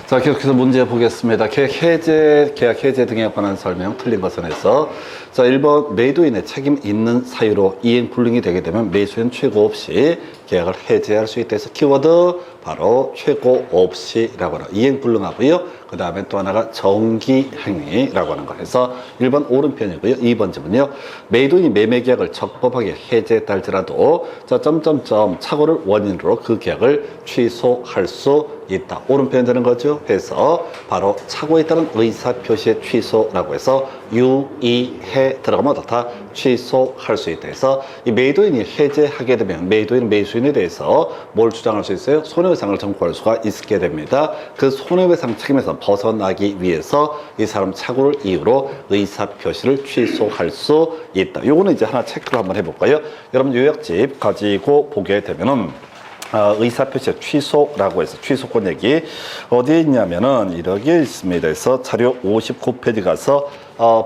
자, 계속해서 문제 보겠습니다. 계약 해제 등에 관한 설명 틀린 것은 해서. 자, 1번 매도인의 책임 있는 사유로 이행 불능이 되게 되면 매수인 최고 없이 계약을 해제할 수 있다 해서 키워드 바로 최고 없이라고 하는 이행 불능하고요. 그 다음에 또 하나가 정기행위라고 하는 거 해서 1번 오른편이고요. 2번 질문은요. 매도인이 매매 계약을 적법하게 해제했다 할지라도 자, 점점점 착오를 원인으로 그 계약을 취소할 수 있다. 오른편 되는 거죠. 해서 바로 착오에 따른 의사표시의 취소라고 해서 유의해 들어가면 어떻다? 취소할 수 있다 해서 이 매도인이 해제하게 되면 매도인 매수인에 대해서 뭘 주장할 수 있어요? 손해배상을 청구할 수가 있게 됩니다. 그 손해배상 책임에서 벗어나기 위해서 이 사람 착오를 이유로 의사표시를 취소할 수 있다. 요거는 이제 하나 체크를 한번 해볼까요? 여러분 요약집 가지고 보게 되면은 의사표시 취소라고 해서 취소권 얘기 어디에 있냐면은 이렇게 있습니다. 그래서 자료 59페이지 가서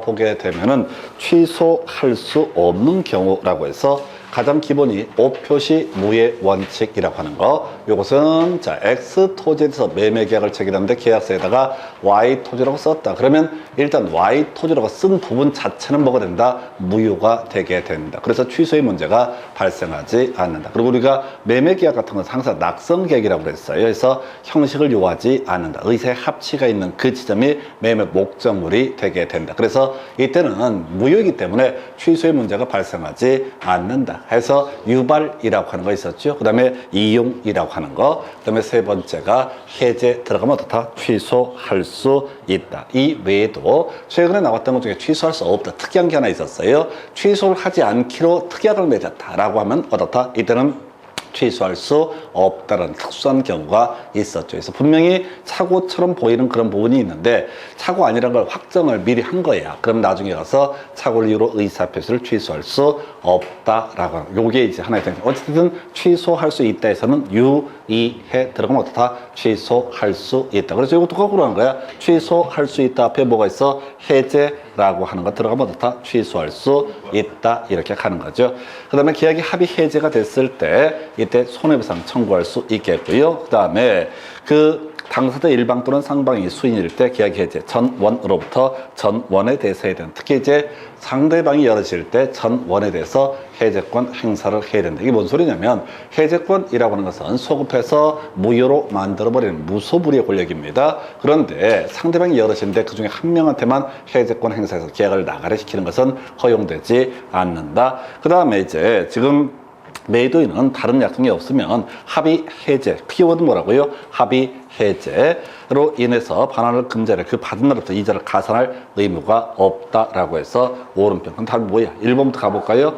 보게 되면은 취소할 수 없는 경우라고 해서 가장 기본이 오표시 무예 원칙이라고 하는 거. 요것은 자 X 토지에 대해서 매매 계약을 체결하는데 계약서에다가 Y 토지라고 썼다. 그러면 일단 Y 토지라고 쓴 부분 자체는 뭐가 된다? 무효가 되게 된다. 그래서 취소의 문제가 발생하지 않는다. 그리고 우리가 매매 계약 같은 것은 항상 낙성 계약이라고 그랬어요. 그래서 형식을 요하지 않는다. 의사의 합치가 있는 그 지점이 매매 목적물이 되게 된다. 그래서 이때는 무효이기 때문에 취소의 문제가 발생하지 않는다. 해서 유발이라고 하는 거 있었죠. 그 다음에 이용이라고 하는 거. 그 다음에 세 번째가 해제 들어가면 어떻다? 취소할 수 있다. 이 외에도 최근에 나왔던 것 중에 취소할 수 없다. 특이한 게 하나 있었어요. 취소를 하지 않기로 특약을 맺었다라고 하면 어떻다? 이때는 취소할 수 없다는 특수한 경우가 있었죠. 그래서 분명히 착오처럼 보이는 그런 부분이 있는데 착오 아니라는 걸 확정을 미리 한 거야. 그럼 나중에 가서 착오를 이유로 의사표시를 취소할 수 없다라고 하는 요게 이제 하나의 점. 어쨌든 취소할 수 있다 해서는 유의해 들어가면 어떻다? 취소할 수 있다. 그래서 이것도 거꾸로 하는 거야. 취소할 수 있다 앞에 뭐가 있어? 해제라고 하는 거 들어가면 어떻다? 취소할 수 있다. 이렇게 가는 거죠. 그 다음에 계약이 합의 해제가 됐을 때 이때 손해배상 청구할 수 있겠고요. 그 다음에 그 당사자 일방 또는 상방이 수인일 때 계약 해제 전원으로부터 전원에 대해서 해야 된다. 특히 이제 상대방이 열어질 때 전원에 대해서 해제권 행사를 해야 된다. 이게 뭔 소리냐면 해제권이라고 하는 것은 소급해서 무효로 만들어버리는 무소불위의 권력입니다. 그런데 상대방이 열어지는데 그중에 한 명한테만 해제권 행사해서 계약을 나가래 시키는 것은 허용되지 않는다. 그 다음에 이제 지금 매도인은 다른 약속이 없으면 합의 해제, 키워드 뭐라고요? 합의 해제로 인해서 반환을 금지하려 그 받은 날부터 이자를 가산할 의무가 없다라고 해서 오른편. 그럼 답이 뭐야? 1번부터 가볼까요?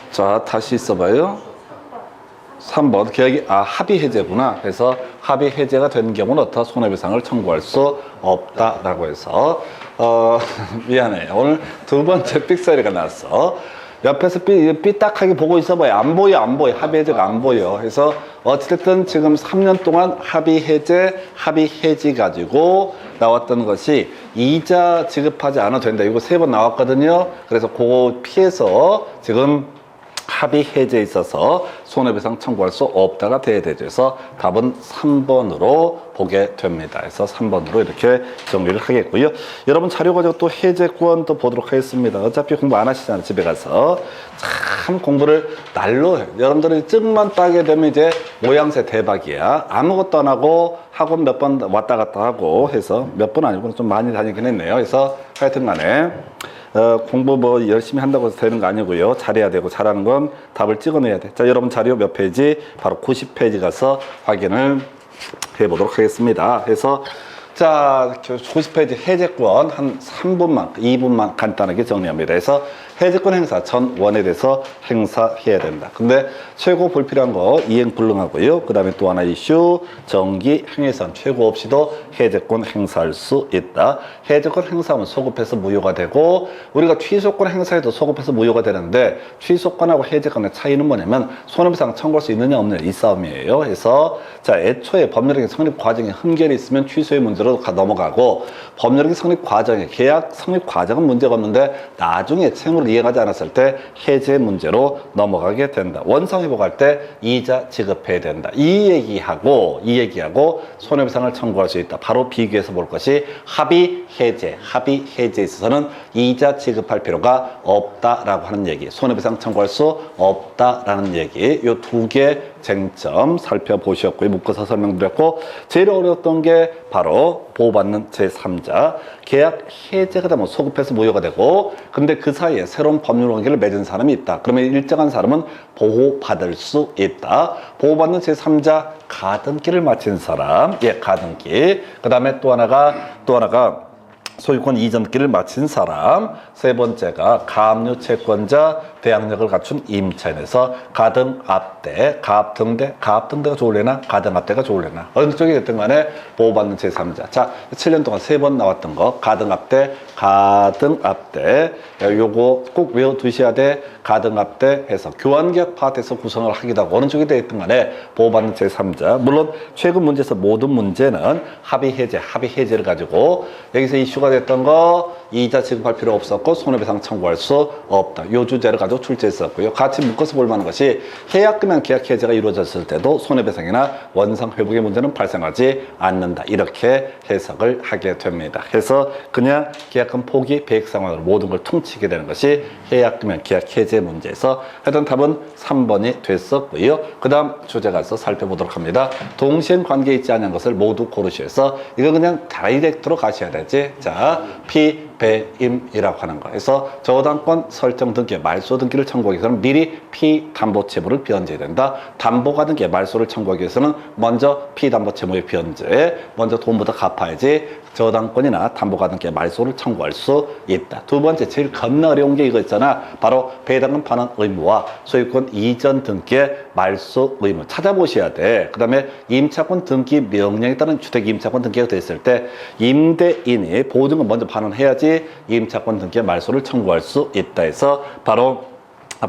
자, 다시 써봐요. 3번 계약이 합의 해제구나. 그래서 합의 해제가 된 경우는 어떠 손해배상을 청구할 수 없다라고 해서 미안해. 오늘 두 번째 삑사리가 났어. 옆에서 삐딱하게 보고 있어봐요. 안 보여. 합의 해제가 안 보여. 그래서 어쨌든 지금 3년 동안 합의 해지 가지고 나왔던 것이 이자 지급하지 않아도 된다. 이거 3번 나왔거든요. 그래서 그거 피해서 지금 합의 해제에 있어서 손해배상 청구할 수 없다가 돼야 되죠. 그래서 답은 3번으로 보게 됩니다. 그래서 3번으로 이렇게 정리를 하겠고요. 여러분 자료 가지고 또 해제권 또 보도록 하겠습니다. 어차피 공부 안 하시잖아요. 집에 가서. 참 공부를 날로 해요. 여러분들이 증만 따게 되면 이제 모양새 대박이야. 아무것도 안 하고 학원 몇 번 왔다 갔다 하고 해서 몇 번 아니고 좀 많이 다니긴 했네요. 그래서 하여튼 간에 공부 뭐 열심히 한다고 해서 되는 거 아니고요. 잘해야 되고 잘하는 건 답을 찍어내야 돼. 자, 여러분 자료 몇 페이지? 바로 90페이지 가서 확인을 해보도록 하겠습니다. 그래서 자, 90페이지 해제권 한 3분만, 2분만 간단하게 정리합니다. 그래서 해제권 행사 전원에 대해서 행사해야 된다. 근데 최고 불필요한 거 이행 불능하고요. 그 다음에 또 하나 이슈 정기 행위선 최고 없이도 해제권 행사할 수 있다. 해제권 행사하면 소급해서 무효가 되고 우리가 취소권 행사해도 소급해서 무효가 되는데 취소권하고 해제권의 차이는 뭐냐면 손해배상 청구할 수 있느냐 없느냐 이 싸움이에요. 그래서 자 애초에 법률적인 성립 과정에 흠결이 있으면 취소의 문제로 넘어가고 법률적인 성립 과정에 계약 성립 과정은 문제가 없는데 나중에 채무를 이행하지 않았을 때 해제 문제로 넘어가게 된다. 원상회복할 때 이자 지급해야 된다. 이 얘기하고 손해배상을 청구할 수 있다. 바로 비교해서 볼 것이 합의 해제에 있어서는 이자 지급할 필요가 없다라고 하는 얘기, 손해배상 청구할 수 없다라는 얘기, 요 두 개 쟁점 살펴보셨고요. 묶어서 설명드렸고, 제일 어려웠던 게 바로 보호받는 제3자 계약 해제가 되면 소급해서 무효가 되고, 근데 그 사이에 새로운 법률 관계를 맺은 사람이 있다. 그러면 일정한 사람은 보호받을 수 있다. 보호받는 제3자 가등기를 마친 사람, 가등기. 그 다음에 또 하나가 소유권 이전기를 마친 사람, 세 번째가 가압류 채권자 대항력을 갖춘 임차인에서 가등압대, 가압등대가 좋을래나 가등압대가 좋을래나 어느 쪽이 됐든 간에 보호받는 제3자. 자, 7년 동안 3번 나왔던 거 가등압대 요거 꼭 외워두셔야 돼. 가등압대 해서 교환계약 파트에서 구성을 하기도 하고 어느 쪽이 되었든 간에 보호받는 제3자. 물론 최근 문제에서 모든 문제는 합의 해제를 가지고 여기서 이슈가 됐던 거 이자 지급할 필요 없었고 손해배상 청구할 수 없다. 요 주제를 가지고 출제했었고요. 같이 묶어서 볼 만한 것이 계약금형 계약 해제가 이루어졌을 때도 손해배상이나 원상 회복의 문제는 발생하지 않는다. 이렇게 해석을 하게 됩니다. 그래서 그냥 계약금 포기 배액 상환으로 모든 걸 퉁치게 되는 것이 계약금형 계약 해제 문제에서 하여튼 답은 3번이 됐었고요. 그 다음 주제 가서 살펴보도록 합니다. 동시행 관계에 있지 않은 것을 모두 고르시해서 이거 그냥 다이렉트로 가셔야 되지. 자, 피배임이라고 하는 거. 그래서 저당권 설정 등기, 말소 등기를 청구하기 위해서는 미리 피담보채무를 변제해야 된다. 담보가 등기, 말소를 청구하기 위해서는 먼저 피담보채무의 변제, 먼저 돈부터 갚아야지 저당권이나 담보가 등기, 말소를 청구할 수 있다. 두 번째, 제일 겁나 어려운 게 이거 있잖아. 바로 배당금 반환 의무와 소유권 이전 등기의 말소 의무 찾아보셔야 돼. 그 다음에 임차권 등기 명령에 따른 주택 임차권 등기가 됐을 때 임대인이 보증금 먼저 반환해야지 임차권 등기의 말소를 청구할 수 있다 해서 바로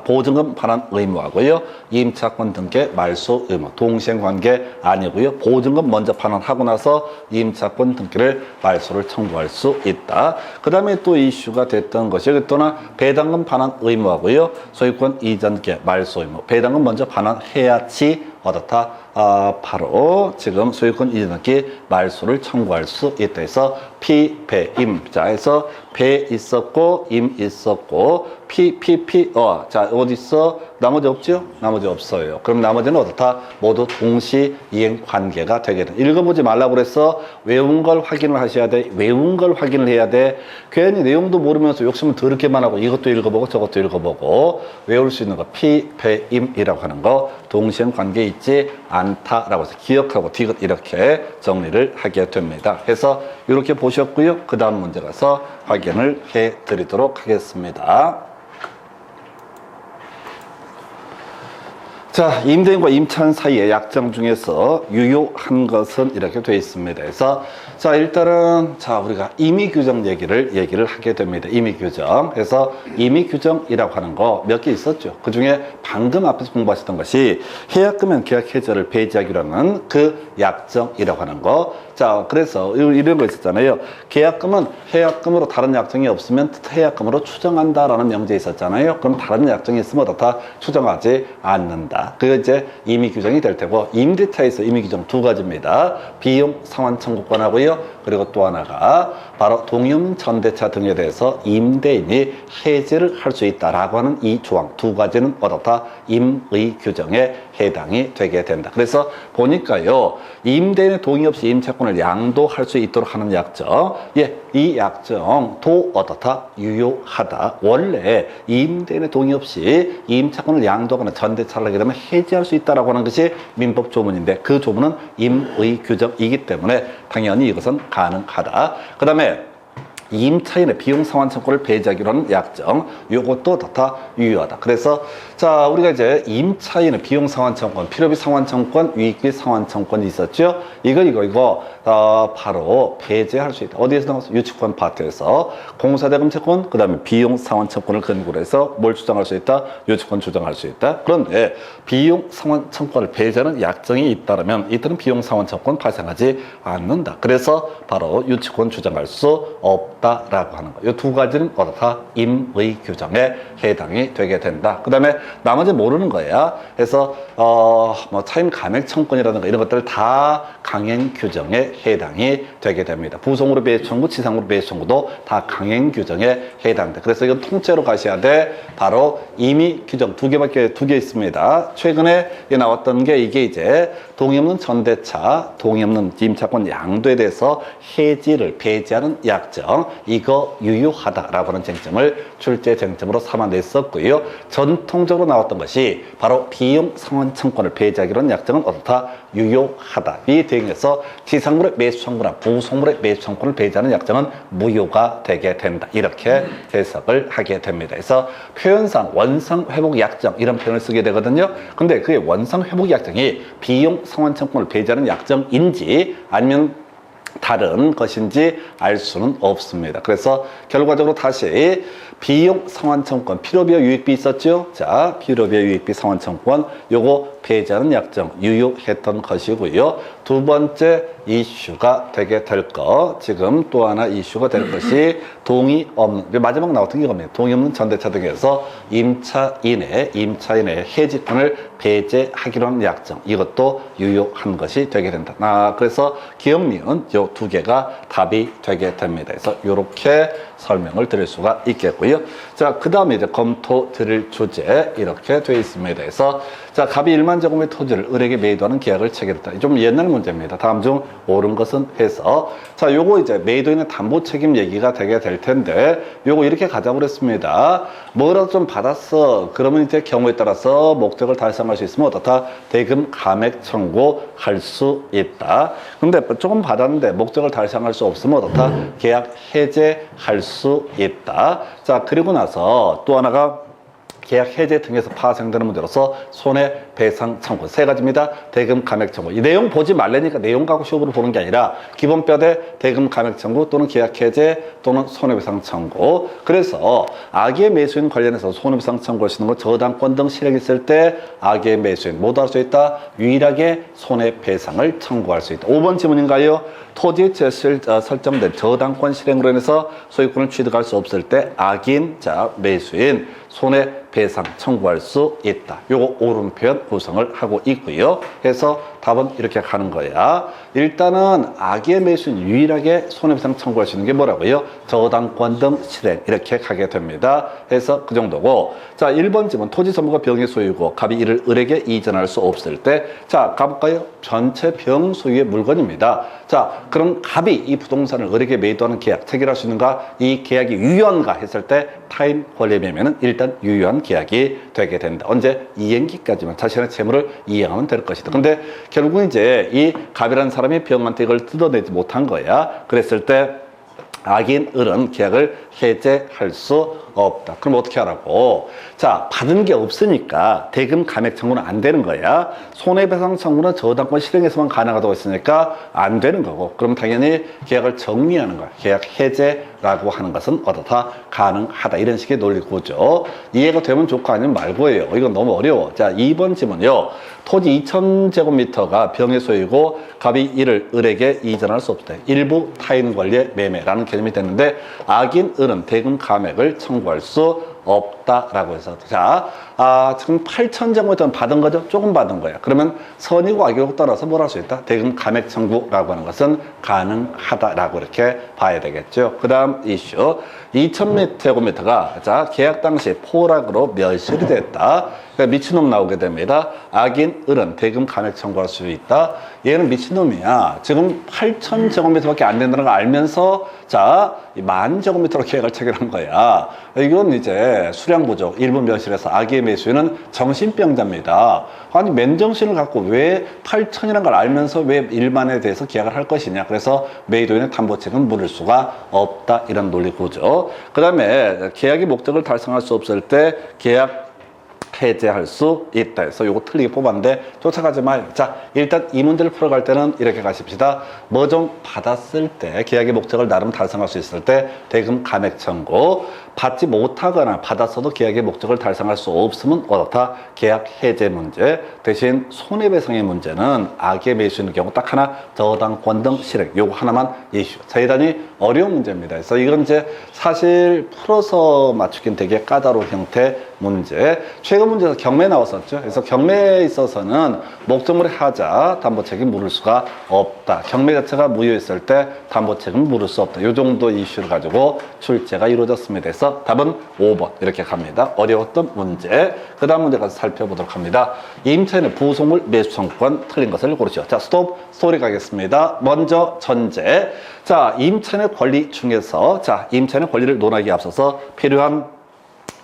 보증금 반환 의무하고요. 임차권 등기 말소 의무 동시행관계 아니고요. 보증금 먼저 반환하고 나서 임차권 등기를 말소를 청구할 수 있다. 그 다음에 또 이슈가 됐던 것이 또나 배당금 반환 의무하고요. 소유권 이전 기 말소 의무 배당금 먼저 반환해야지 어떻다? 바로 지금 소유권 이전기 말소를 청구할 수 있다 해서 피배임. 자, 해서 배 있었고 임 있었고 자, 어디 있어? 나머지 없죠? 나머지 없어요. 그럼 나머지는 어떻다? 모두 동시 이행 관계가 되게 돼. 읽어보지 말라고 그랬어. 외운 걸 확인을 하셔야 돼. 외운 걸 확인을 해야 돼. 괜히 내용도 모르면서 욕심을 더럽게만 하고 이것도 읽어보고 저것도 읽어보고 외울 수 있는 거 피배임이라고 하는 거 동시행 관계에 있지 않다라고 해서 기억하고 디귿 이렇게 정리를 하게 됩니다. 그래서 이렇게 보셨고요. 그 다음 문제 가서 확인을 해 드리도록 하겠습니다. 자, 임대인과 임차인 사이의 약정 중에서 유효한 것은 이렇게 되어 있습니다. 그래서 자, 일단은 자, 우리가 임의규정 얘기를 하게 됩니다. 임의규정. 그래서 임의규정이라고 하는 거 몇 개 있었죠. 그 중에 방금 앞에서 공부하셨던 것이 해약금형 계약 해제를 배제하기로 하는 그 약정이라고 하는 거. 자, 그래서 이런 거 있었잖아요. 계약금은 해약금으로 다른 약정이 없으면 해약금으로 추정한다라는 명제 있었잖아요. 그럼 다른 약정이 있으면 어떻다? 추정하지 않는다. 그게 이제 임의 규정이 될 테고, 임대차에서 임의 규정 두 가지입니다. 비용 상환 청구권하고요. 그리고 또 하나가 바로 동임 전대차 등에 대해서 임대인이 해제를 할 수 있다라고 하는 이 조항 두 가지는 어떻다? 임의 규정에 해당이 되게 된다. 그래서 보니까요, 임대인의 동의 없이 임차권을 양도할 수 있도록 하는 약정, 이 약정도 어떻다? 유효하다. 원래 임대인의 동의 없이 임차권을 양도하거나 전대차를 하게 되면 해지할 수 있다라고 하는 것이 민법 조문인데, 그 조문은 임의 규정이기 때문에 당연히 이것은 가능하다. 그 다음에 임차인의 비용 상환 청구를 배제하기로 하는 약정, 요것도 다 유효하다. 그래서 자, 우리가 이제 임차인의 비용 상환 청구권, 필요비 상환 청구권, 유익비 상환 청구권이 있었죠. 이거 바로 배제할 수 있다. 어디에서 나왔어? 유치권 파트에서 공사대금 채권, 그 다음에 비용 상환 청구권을 근거로 해서 뭘 주장할 수 있다? 유치권 주장할 수 있다. 그런데 비용 상환 청구권을 배제하는 약정이 있다면 이때는 비용 상환 청구권 발생하지 않는다. 그래서 바로 유치권 주장할 수 없다. 없다라고 하는 거. 이 두 가지는 어떻다? 임의 규정에 해당이 되게 된다. 그 다음에 나머지 모르는 거야. 그래서 뭐 차임 감액 청구권이라든가 이런 것들 다 강행 규정에 해당이 되게 됩니다. 부송으로 배제 청구, 지상으로 배제 청구도 다 강행 규정에 해당돼. 그래서 이건 통째로 가셔야 돼. 바로 임의 규정 두 개 있습니다. 최근에 나왔던 게 이게 이제 동의 없는 전대차, 동의 없는 임차권 양도에 대해서 해지를 배제하는 약정, 이거 유효하다라고 하는 쟁점을 출제 쟁점으로 삼아냈었고요. 전통적으로 나왔던 것이 바로 비용 상환 청구권을 배제하기로 한 약정은 어떻다? 유효하다. 이 대응해서 지상물의 매수 청구나 부속물의 매수 청구권을 배제하는 약정은 무효가 되게 된다. 이렇게 해석을 하게 됩니다. 그래서 표현상 원상 회복 약정 이런 표현을 쓰게 되거든요. 근데 그게 원상 회복 약정이 비용 상환 청구권을 배제하는 약정인지 아니면 다른 것인지 알 수는 없습니다. 그래서 결과적으로 다시 비용 상환 청구권, 필요비와 유익비 있었죠? 자, 필요비와 유익비 상환 청구권 요거 배제하는 약정 유효했던 것이고요. 두 번째 이슈가 되게 될 거, 지금 또 하나 이슈가 될 것이 동의 없는, 마지막 나왔던 게 겁니다. 동의 없는 전대차 등에서 임차인의 해지권을 배제하기로 한 약정, 이것도 유효한 것이 되게 된다. 그래서 기업, 미은 요 두 개가 답이 되게 됩니다. 그래서 이렇게 설명을 드릴 수가 있겠고요. 자, 그 다음에 이제 검토 드릴 주제 이렇게 되어 있습니다. 그래서 자, 갑이 1만 제곱미터 토지를 을에게 매도하는 계약을 체결했다. 좀 옛날 문제입니다. 다음 중 옳은 것은 해서 자, 요거 이제 매도인의 담보 책임 얘기가 되게 될 텐데 요거 이렇게 가자고 그랬습니다. 뭐라도 좀 받았어. 그러면 이제 경우에 따라서 목적을 달성할 수 있으면 어떻다? 대금 감액 청구할 수 있다. 근데 조금 받았는데 목적을 달성할 수 없으면 어떻다? 계약 해제할 수 있다. 자, 그리고 나서 또 하나가 계약 해제 등에서 파생되는 문제로서 손해배상 청구 세 가지입니다. 대금 감액 청구. 이 내용 보지 말라니까 내용 갖고 시험으로 보는 게 아니라 기본 뼈대 대금 감액 청구 또는 계약 해제 또는 손해배상 청구. 그래서 악의 매수인 관련해서 손해배상 청구할 수 있는 거 저당권 등 실행이 있을 때 악의 매수인 모두 할 수 있다. 유일하게 손해배상을 청구할 수 있다. 5번 지문인가요? 토지 설정된 저당권 실행으로 인해서 소유권을 취득할 수 없을 때 악인, 자, 매수인 손해배상 청구할 수 있다. 요거 옳은 표현 구성을 하고 있고요. 그래서 답은 이렇게 가는 거야. 일단은 악의 매수인 유일하게 손해배상 청구할 수 있는 게 뭐라고요? 저당권 등 실행 이렇게 가게 됩니다. 그래서 그 정도고, 자, 1번 지문 토지 전부가 병의 소유고 갑이 이를 을에게 이전할 수 없을 때, 자, 가볼까요? 전체 병 소유의 물건입니다. 자, 그럼 갑이 이 부동산을 을에게 매도하는 계약 체결할 수 있는가? 이 계약이 유효한가 했을 때 타임 권리 매매는 일단 유효한 계약이 되게 된다. 언제? 이행기까지만 자신의 채무를 이행하면 될 것이다. 근데 결국은 이제 이 갑이라는 사람이 병한테 이걸 뜯어내지 못한 거야. 그랬을 때 악인 을은 계약을 해제할 수 없다. 그럼 어떻게 하라고? 자, 받은 게 없으니까 대금 감액 청구는 안 되는 거야. 손해배상 청구는 저당권 실행에서만 가능하다고 했으니까 안 되는 거고, 그럼 당연히 계약을 정리하는 거야. 계약 해제라고 하는 것은 어떻다? 가능하다. 이런 식의 논리 구조. 이해가 되면 좋고 아니면 말고예요. 이건 너무 어려워. 자, 2번 지문요. 토지 2000제곱미터가 병의 소유고 갑이 이를 을에게 이전할 수 없다. 일부 타인 관리의 매매라는 개념이 됐는데 악인 을은 대금 감액을 청구할 수 없다라고 해서, 자, 지금 8,000제곱미터는 받은 거죠? 조금 받은 거야. 그러면 선이고 악이고 따라서 뭘 할 수 있다? 대금 감액 청구라고 하는 것은 가능하다라고 이렇게 봐야 되겠죠. 그 다음 이슈 2,000제곱미터가 자, 계약 당시 포락으로 멸실이 됐다. 그러니까 미친놈 나오게 됩니다. 악인 을은 대금 감액 청구할 수 있다. 얘는 미친놈이야. 지금 8,000제곱미터밖에 안 된다는 걸 알면서 자, 10,000제곱미터로 계약을 체결한 거야. 이건 이제 수량 부족, 일부 멸실에서 악의 매수인은 정신병자입니다. 아니, 맨정신을 갖고 왜 8,000이라는 걸 알면서 왜 1만에 대해서 계약을 할 것이냐. 그래서 매도인의 담보책은 물을 수가 없다. 이런 논리 구조. 그 다음에 계약의 목적을 달성할 수 없을 때 계약 해제할 수 있다 해서 요거 틀리게 뽑았는데 쫓아가지 마요. 자, 일단 이 문제를 풀어갈 때는 이렇게 가십시다. 뭐 좀 받았을 때 계약의 목적을 나름 달성할 수 있을 때 대금 감액 청구, 받지 못하거나 받았어도 계약의 목적을 달성할 수 없으면 어떻다? 계약 해제 문제. 대신 손해배상의 문제는 악의 매수인 경우 딱 하나, 저당권 등 실행. 요거 하나만 이슈. 대단히 어려운 문제입니다. 그래서 이건 이제 사실 풀어서 맞추긴 되게 까다로운 형태 문제. 최근 문제에서 경매 나왔었죠. 그래서 경매에 있어서는 목적물의 하자, 담보책임 물을 수가 없다. 경매 자체가 무효했을 때 담보책임 물을 수 없다. 이 정도 이슈를 가지고 출제가 이루어졌습니다. 그래서 답은 5번 이렇게 갑니다. 어려웠던 문제. 그 다음 문제 가서 살펴보도록 합니다. 임차인의 부속물 매수 청구권 틀린 것을 고르시오. 자, 스톱 스토리 가겠습니다. 먼저 전제. 자, 임차인의 권리 중에서 자, 임차인의 권리를 논하기에 앞서서 필요한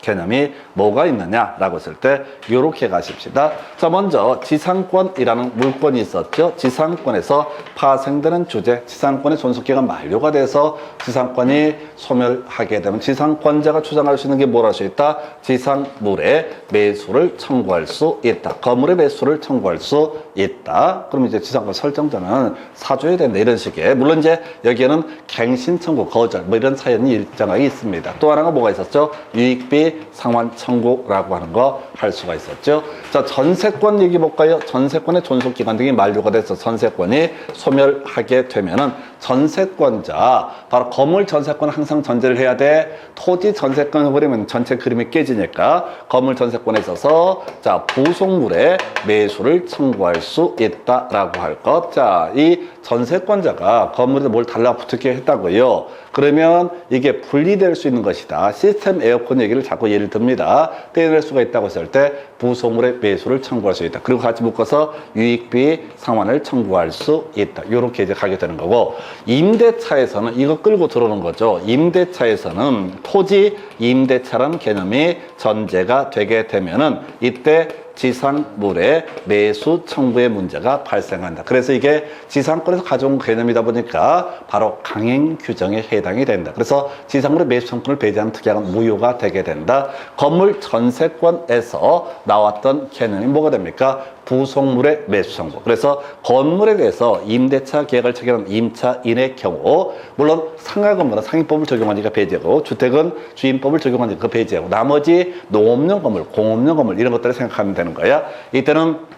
개념이 뭐가 있느냐라고 했을 때 이렇게 가십시다. 자, 먼저 지상권이라는 물권이 있었죠. 지상권에서 파생되는 주제, 지상권의 존속기간 만료가 돼서 지상권이 소멸하게 되면 지상권자가 주장할 수 있는 게 뭘 할 수 있다? 지상물의 매수를 청구할 수 있다. 건물의 매수를 청구할 수 있다. 그럼 이제 지상권 설정자는 사줘야 된다. 이런 식의. 물론 이제 여기에는 갱신 청구, 거절 뭐 이런 사연이 일정하게 있습니다. 또 하나가 뭐가 있었죠? 유익비 상환 청구라고 하는 거 할 수가 있었죠. 자, 전세권 얘기 볼까요? 전세권의 존속기간 등이 만료가 돼서 전세권이 소멸하게 되면은 전세권자, 바로 건물 전세권 항상 전제를 해야 돼. 토지 전세권을 버리면 전체 그림이 깨지니까 건물 전세권에 있어서 자, 부속물의 매수를 청구할 수 있다라고 할 것. 자, 이 전세권자가 건물에 뭘 달라붙게 했다고요. 그러면 이게 분리될 수 있는 것이다. 시스템 에어컨 얘기를 자꾸 예를 듭니다. 떼낼 수가 있다고 했을 때 부속물의 매수를 청구할 수 있다. 그리고 같이 묶어서 유익비 상환을 청구할 수 있다. 이렇게 이제 가게 되는 거고, 임대차에서는 이거 끌고 들어오는 거죠. 임대차에서는 토지 임대차라는 개념이 전제가 되게 되면은 이때 지상물의 매수 청구의 문제가 발생한다. 그래서 이게 지상권에서 가져온 개념이다 보니까 바로 강행 규정에 해당이 된다. 그래서 지상물의 매수 청구를 배제하는 특약은 무효가 되게 된다. 건물 전세권에서 나왔던 개념이 뭐가 됩니까? 부속물의 매수 청구. 그래서 건물에 대해서 임대차 계약을 체결한 임차인의 경우, 물론 상가 건물은 상인법을 적용하니까 배제고, 주택은 주인법을 적용하니까 그 배제하고, 나머지 농업용 건물, 공업용 건물 이런 것들을 생각하면 되는 거야. 이때는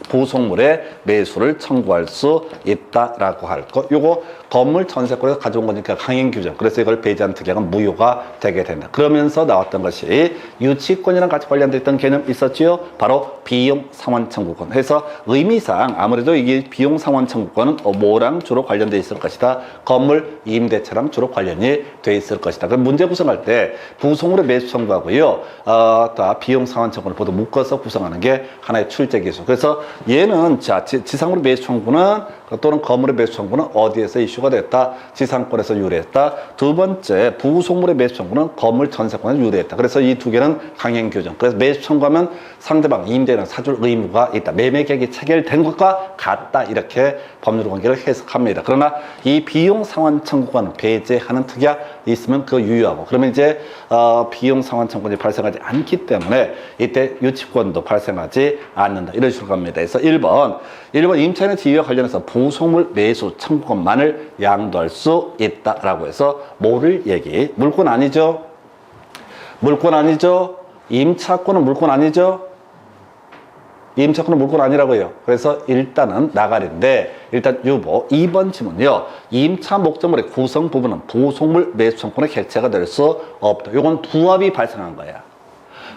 부속물의 매수를 청구할 수 있다라고 할 것. 요거 건물 전세권에서 가져온 거니까 강행 규정. 그래서 이걸 배제한 특약은 무효가 되게 된다. 그러면서 나왔던 것이 유치권이랑 같이 관련돼 있던 개념 있었지요. 바로 비용 상환 청구권. 해서 의미상 아무래도 이게 비용 상환 청구권은 뭐랑 주로 관련돼 있을 것이다. 건물 임대차랑 주로 관련이 돼 있을 것이다. 그럼 문제 구성할 때 부속물의 매수 청구하고요. 또 비용 상환 청구를 모두 묶어서 구성하는 게 하나의 출제 기술. 그래서 얘는 자, 지상물의 매수 청구는 또는 건물의 매수 청구는 어디에서 이슈가 됐다? 지상권에서 유래했다. 두 번째, 부속물의 매수 청구는 건물 전세권에서 유래했다. 그래서 이 두 개는 강행 규정. 그래서 매수 청구하면 상대방 임대인은 사줄 의무가 있다. 매매 계약이 체결된 것과 같다. 이렇게 법률 관계를 해석합니다. 그러나 이 비용 상환 청구권 배제하는 특약 있으면 그 유효하고, 그러면 이제 비용 상환 청구권이 발생하지 않기 때문에 이때 유치권도 발생하지 않는다. 이런 식으로 갑니다. 그래서 1번 임차인의 지위와 관련해서 부속물 매수 청구권만을 양도할 수 있다라고 해서 뭐를 얘기? 물권 아니죠? 물권 아니죠? 임차권은 물권 아니죠? 임차권은 물권 아니라고요. 그래서 일단은 나가리인데, 일단 유보 2번 지문요. 임차 목적물의 구성 부분은 부속물 매수 청구권의 객체가 될 수 없다. 이건 부합이 발생한 거야.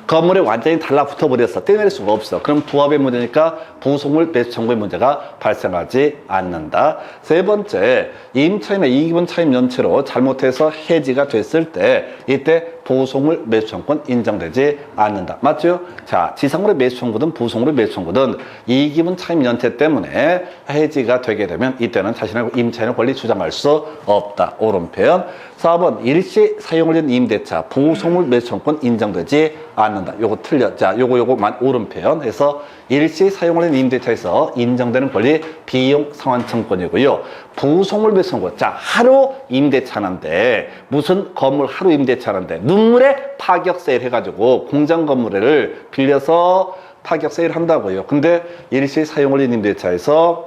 건물에 완전히 달라붙어 버렸어. 떼낼 수가 없어. 그럼 부합의 문제니까 부속물 매수 청구의 문제가 발생하지 않는다. 세 번째, 임차인의 이익분 차임 연체로 잘못해서 해지가 됐을 때 이때 부속물 매수 청구권 인정되지 않는다. 맞죠? 자, 지상물의 매수 청구든 부속물의 매수 청구든 이익분 차임 연체 때문에 해지가 되게 되면 이때는 자신의 임차인의 권리 주장할 수 없다. 옳은 표현. 4번, 일시 사용을 위한 임대차 부속물 매수 청구권 인정되지 않는다. 요거 틀려. 자, 요거만 옳은 표현 해서 일시 사용을 위한 임대차에서 인정되는 권리 비용 상환 청구권이고요. 부속물 매수 청구. 자, 하루 임대차인데 무슨 건물 하루 임대차인데 눈물에 파격 세일 해가지고 공장 건물을 빌려서 파격 세일 한다고요. 근데 일시 사용을 위한 임대차에서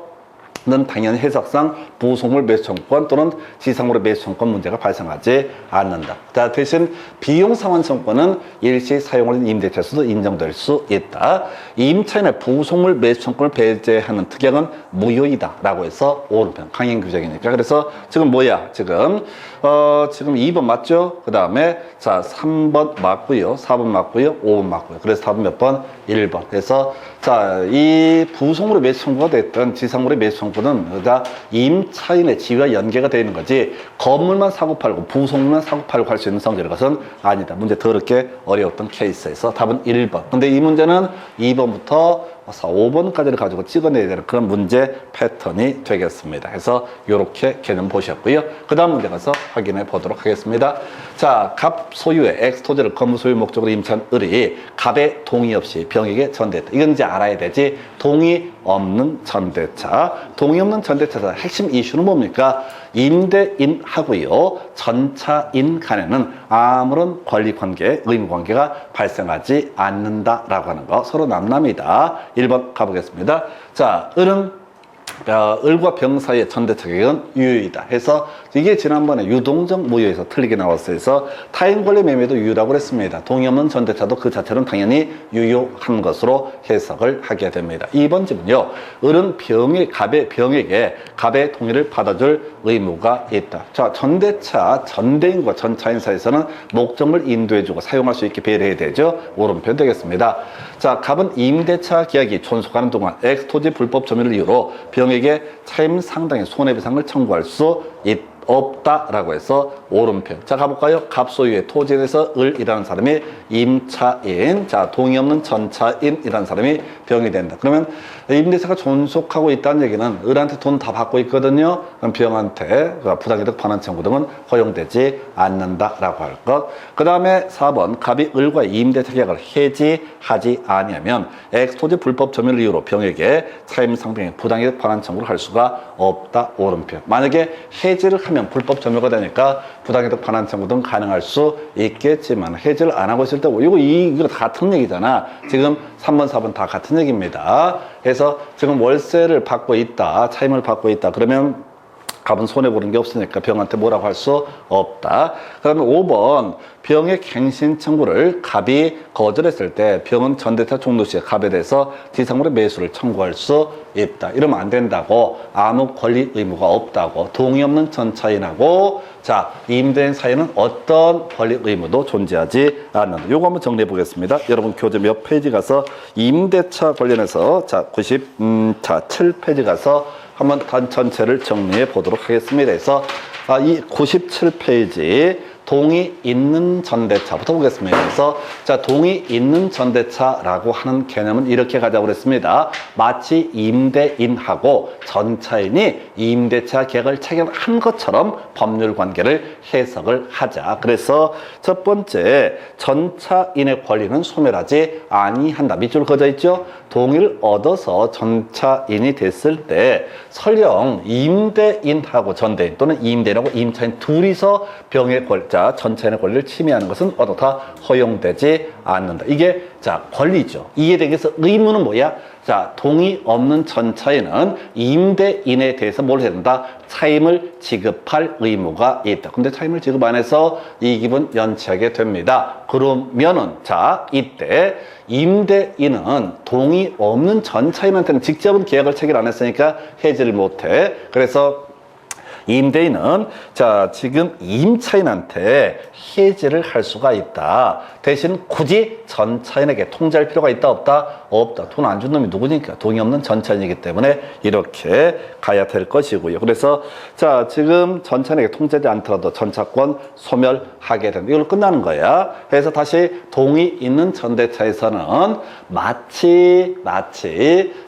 는 당연히 해석상 부속물 매수 청구권 또는 지상물의 매수 청구권 문제가 발생하지 않는다. 자, 대신 비용 상환 청구권은 일시 사용을 임대차에서도 인정될 수 있다. 임차인의 부속물 매수 청구권을 배제하는 특약은 무효이다 라고 해서 오른편 강행 규정이니까. 그래서 지금 뭐야? 지금 2번 맞죠? 그 다음에 자 3번 맞고요, 4번 맞고요, 5번 맞고요. 그래서 답은 몇 번? 1번. 그래서 자, 이 부속물의 매수 청구가 됐던 지상물의 매수 청구는 그러니까 임차인의 지위와 연계가 되어 있는 거지 건물만 사고 팔고 부속물만 사고 팔고 할 수 있는 성질의 것은 아니다. 문제 더럽게 어려웠던 케이스에서 답은 1번. 근데 이 문제는 2번부터 5번까지를 가지고 찍어내야 되는 그런 문제 패턴이 되겠습니다. 그래서 이렇게 개념 보셨고요. 그 다음 문제 가서 확인해 보도록 하겠습니다. 자, 갑 소유의 X 토지를 건물 소유 목적으로 임차한 을이 갑의 동의 없이 병에게 전대했다. 이건 이제 알아야 되지. 동의 없는 전대차. 동의 없는 전대차의 핵심 이슈는 뭡니까? 임대인하고요, 전차인 간에는 아무런 권리관계, 의무관계가 발생하지 않는다라고 하는 거. 서로 남남이다. 1번 가보겠습니다. 자, 을과 병 사이의 전대차 계획은 유효이다 해서 이게 지난번에 유동적 무효에서 틀리게 나왔어요. 그래서 타인 권리 매매도 유효라고 그랬습니다. 동의 없는 전대차도 그 자체는 당연히 유효한 것으로 해석을 하게 됩니다. 2번 질문요. 을은 병에게 갑의 동의를 받아줄 의무가 있다. 자, 전대차, 전대인과 전차인 사이에서는 목적물 인도해주고 사용할 수 있게 배려해야 되죠. 오른편 되겠습니다. 자, 갑은 임대차 계약이 존속하는 동안 X 토지 불법 점유를 이유로 병에게 차임 상당의 손해배상을 청구할 수 없다라고 해서 오른편. 자, 가볼까요? 갑 소유의 토지에 대해서 을이라는 사람이 임차인, 자, 동의 없는 전차인이라는 사람이 병이 된다. 그러면 임대차가 존속하고 있다는 얘기는 을한테 돈 다 받고 있거든요. 그럼 병한테 부당이득 반환 청구 등은 허용되지 않는다라고 할 것. 그 다음에 4번 갑이 을과의 임대차 계약을 해지하지 아니하면 X 토지 불법 점유를 이유로 병에게 차임 상당의 부당이득 반환 청구를 할 수가 없다. 오른편. 만약에 해지를 하면 불법 점유가 되니까 부당이득 반환 청구 등 가능할 수 있겠지만 해지를 안 하고 있을 때 이거 다 같은 얘기잖아. 지금 3번, 4번 다 같은 얘기입니다. 그래서 지금 월세를 받고 있다, 차임을 받고 있다. 그러면 갑은 손해보는 게 없으니까 병한테 뭐라고 할 수 없다. 그 다음에 5번 병의 갱신 청구를 갑이 거절했을 때 병은 전대차 종료 시에 갑에 대해서 지상물의 매수를 청구할 수 있다. 이러면 안 된다고. 아무 권리 의무가 없다고. 동의 없는 전차인하고 자, 임대인 사이에는 어떤 권리 의무도 존재하지 않는다. 요거 한번 정리해 보겠습니다. 여러분 교재 몇 페이지 가서 임대차 관련해서 자, 7페이지 가서 한번 단 전체를 정리해 보도록 하겠습니다. 그래서 이 97페이지 동의 있는 전대차부터 보겠습니다. 그래서 자, 동의 있는 전대차라고 하는 개념은 이렇게 가자고 그랬습니다. 마치 임대인하고 전차인이 임대차 계약을 체결한 것처럼 법률 관계를 해석을 하자. 그래서 첫 번째, 전차인의 권리는 소멸하지 아니한다. 밑줄 그어져 있죠? 동의를 얻어서 전차인이 됐을 때 설령 임대인하고 전대인 또는 임대인하고 임차인 둘이서 병의 권자 전차인의 권리를 침해하는 것은 어떻다 허용되지 않는다. 이게 자, 권리죠. 이에 대해서 의무는 뭐야? 자, 동의 없는 전차인은 임대인에 대해서 뭘 해야 된다? 차임을 지급할 의무가 있다. 근데 차임을 지급 안 해서 이 기분 연체하게 됩니다. 그러면은 자, 이때 임대인은 동의 없는 전차인한테는 직접은 계약을 체결 안 했으니까 해지를 못해. 그래서 임대인은 자, 지금 임차인한테 해지를 할 수가 있다. 대신 굳이 전차인에게 통지할 필요가 있다 없다? 없다. 돈 안 준 놈이 누구니까? 동의 없는 전차인이기 때문에 이렇게 가야 될 것이고요. 그래서 자, 지금 전차인에게 통지하지 않더라도 전차권 소멸하게 된다. 이걸로 끝나는 거야. 그래서 다시 동의 있는 전대차에서는 마치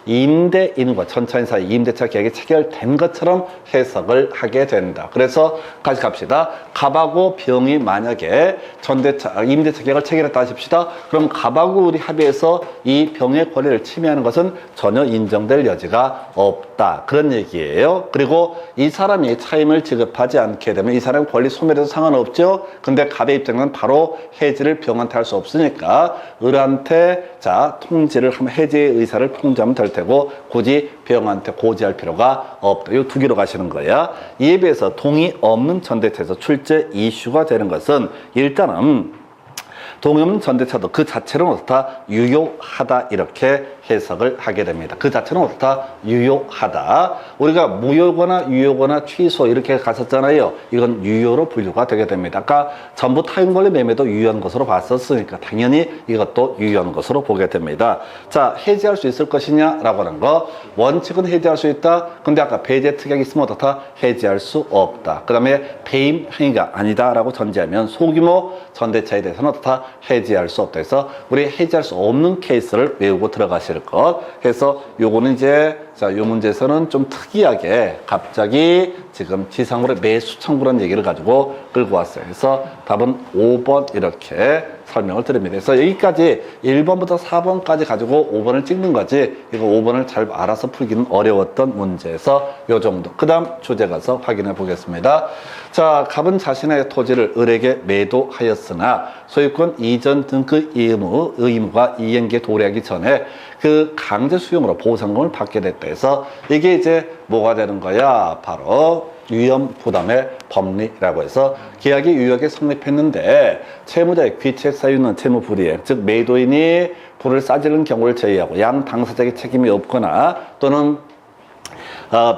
임대인과 전차인 사이 임대차 계약이 체결된 것처럼 해석을 하게 된다. 그래서 같이 갑시다. 갑하고 병이 만약에 임대차 계약을 체결했다 하십시다. 그럼 갑하고 우리 합의해서 이 병 동의 권리를 침해하는 것은 전혀 인정될 여지가 없다. 그런 얘기예요. 그리고 이 사람이 차임을 지급하지 않게 되면 이 사람 권리 소멸해도 상관없죠. 근데 갑의 입장은 바로 해지를 병한테 할 수 없으니까 을한테 자 통지를 하면 해지의 의사를 통지하면 될 테고 굳이 병한테 고지할 필요가 없다. 이 두 개로 가시는 거야. 이에 비해서 동의 없는 전대체에서 출제 이슈가 되는 것은 일단은 동의 없는 전대차도 그 자체는 어떻다? 유효하다 이렇게 해석을 하게 됩니다. 그 자체는 어떻다? 유효하다. 우리가 무효거나 유효거나 취소 이렇게 갔었잖아요. 이건 유효로 분류가 되게 됩니다. 아까 전부 타인권리 매매도 유효한 것으로 봤었으니까 당연히 이것도 유효한 것으로 보게 됩니다. 자, 해지할 수 있을 것이냐라고 하는 거. 원칙은 해지할 수 있다. 근데 아까 배제 특약이 있으면 어떻다? 해지할 수 없다. 그 다음에 배임 행위가 아니다라고 전제하면 소규모 전대차에 대해서는 어떻다? 해지할 수 없다 해서 우리 해지할 수 없는 케이스를 외우고 들어가실 것 해서 요거는 이제 자, 요 문제에서는 좀 특이하게 갑자기 지금 지상물의 매수 청구라는 얘기를 가지고 끌고 왔어요. 그래서 답은 5번 이렇게 설명을 드립니다. 그래서 여기까지 1번부터 4번까지 가지고 5번을 찍는 거지 이거 5번을 잘 알아서 풀기는 어려웠던 문제에서 요 정도. 그 다음 주제 가서 확인해 보겠습니다. 자, 갑은 자신의 토지를 을에게 매도하였으나 소유권 이전 등그 의무가 이행기에 도래하기 전에 그 강제 수용으로 보상금을 받게 됐다 해서 이게 이제 뭐가 되는 거야? 바로 위험 부담의 법리라고 해서 계약이 유효하게 성립했는데 채무자의 귀책 사유는 채무 불이행, 즉 매도인이 불을 싸지른 경우를 제외하고 양 당사자에게 책임이 없거나 또는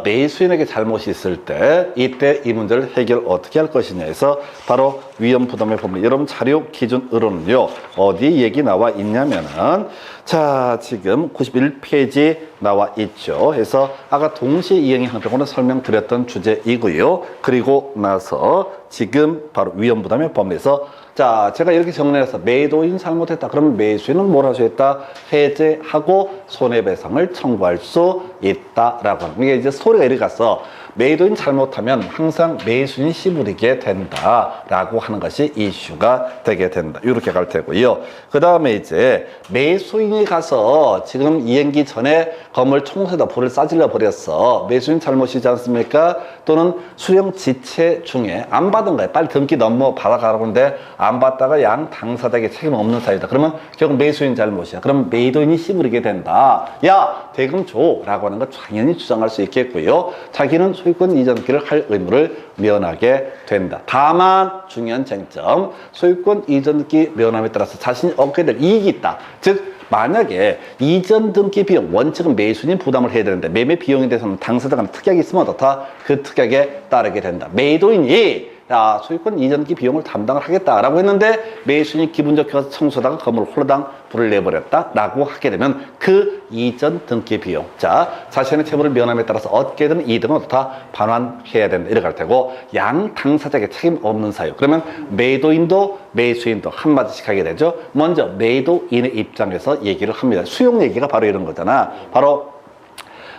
매수인에게 잘못이 있을 때 이때 이 문제를 해결 어떻게 할 것이냐 해서 바로 위험 부담의 법리. 여러분 자료 기준으로는요 어디 얘기 나와 있냐면은 자 지금 91페이지 나와 있죠. 그래서 아까 동시 이행의 형평으로 설명드렸던 주제이고요. 그리고 나서 지금 바로 위험 부담의 법리에서 자, 제가 이렇게 정리해서 매도인 잘못했다. 그러면 매수인은 뭘 할 수 있다? 해제하고 손해배상을 청구할 수 있다라고 하는 이게 이제 소리가 이렇게 갔어. 매도인 잘못하면 항상 매수인이 씨부리게 된다라고 하는 것이 이슈가 되게 된다. 이렇게 갈 테고요. 그 다음에 이제 매수인이 가서 지금 이행기 전에 건물 총수에다 불을 싸질러 버렸어. 매수인 잘못이지 않습니까? 또는 수령 지체 중에 안 받은 거야. 빨리 등기 넘어 받아가라고 하는데 안 받다가 양 당사자에게 책임 없는 사유다. 그러면 결국 매수인 잘못이야. 그럼 매도인이 씨부리게 된다. 야, 대금 줘! 라고 하는 거 당연히 주장할 수 있겠고요. 자기는 소유권 이전기를 할 의무를 면하게 된다. 다만 중요한 쟁점, 소유권 이전기 면함에 따라서 자신이 얻게 될 이익이 있다. 즉 만약에 이전 등기 비용, 원칙은 매수인이 부담을 해야 되는데 매매 비용에 대해서는 당사자가 특약이 있으면 어떻다? 그 특약에 따르게 된다. 매도인이 야, 소유권 이전기 비용을 담당을 하겠다라고 했는데 매수인이 기분 좋게 가서 청소하다가 건물을 홀라당 불을 내버렸다라고 하게 되면 그 이전 등기 비용, 자 자신의 채무를 면함에 따라서 얻게 되는 이득은 어떻다? 반환해야 된다. 이렇게 할 테고 양 당사자에게 책임 없는 사유. 그러면 매도인도 매수인도 한마디씩 하게 되죠. 먼저 매도인의 입장에서 얘기를 합니다. 수용 얘기가 바로 이런 거잖아. 바로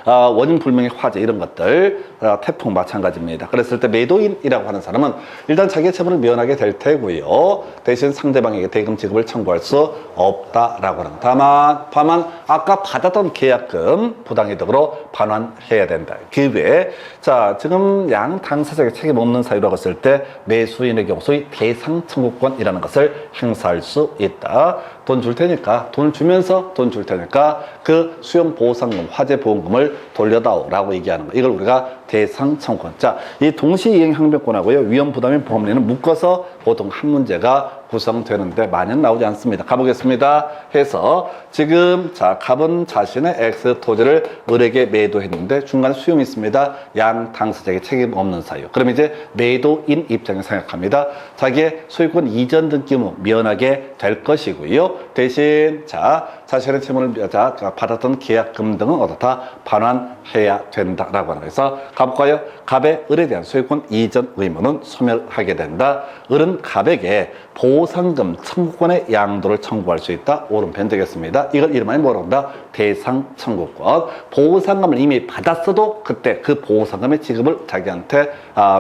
원인 불명의 화재 이런 것들 태풍 마찬가지입니다. 그랬을 때 매도인이라고 하는 사람은 일단 자기의 채무를 면하게 될 테고요. 대신 상대방에게 대금 지급을 청구할 수 없다라고 하는. 다만 아까 받았던 계약금 부당이득으로 반환해야 된다. 그 외에 자 지금 양 당사자에게 책임 없는 사유라고 했을 때 매수인의 경우 소위 대상 청구권이라는 것을 행사할 수 있다. 돈 줄 테니까 돈 주면서 돈 줄 테니까 그 수용 보상금 화재 보험금을 돌려다오라고 얘기하는 거. 이걸 우리가 대상 청구권. 자, 이 동시 이행 항변권하고요 위험 부담의 법리는 묶어서 보통 한 문제가 구성되는데 많이는 나오지 않습니다. 가보겠습니다. 해서 지금 자 갑은 자신의 X 토지를 을에게 매도했는데 중간에 수용이 있습니다. 양 당사자에게 책임 없는 사유. 그럼 이제 매도인 입장에 생각합니다. 자기의 소유권 이전 등기 의무 면하게 될 것이고요. 대신 자 자신의 채무를 받았던 계약금 등은 어떻다? 반환해야 된다라고 하는 거에서 가볼까요? 갑의 을에 대한 소유권 이전 의무는 소멸하게 된다. 을은 갑에게 보상금 청구권의 양도를 청구할 수 있다. 오른편 되겠습니다. 이걸 이름하여 뭐라고 한다? 대상 청구권. 보상금을 이미 받았어도 그때 그 보상금의 지급을 자기한테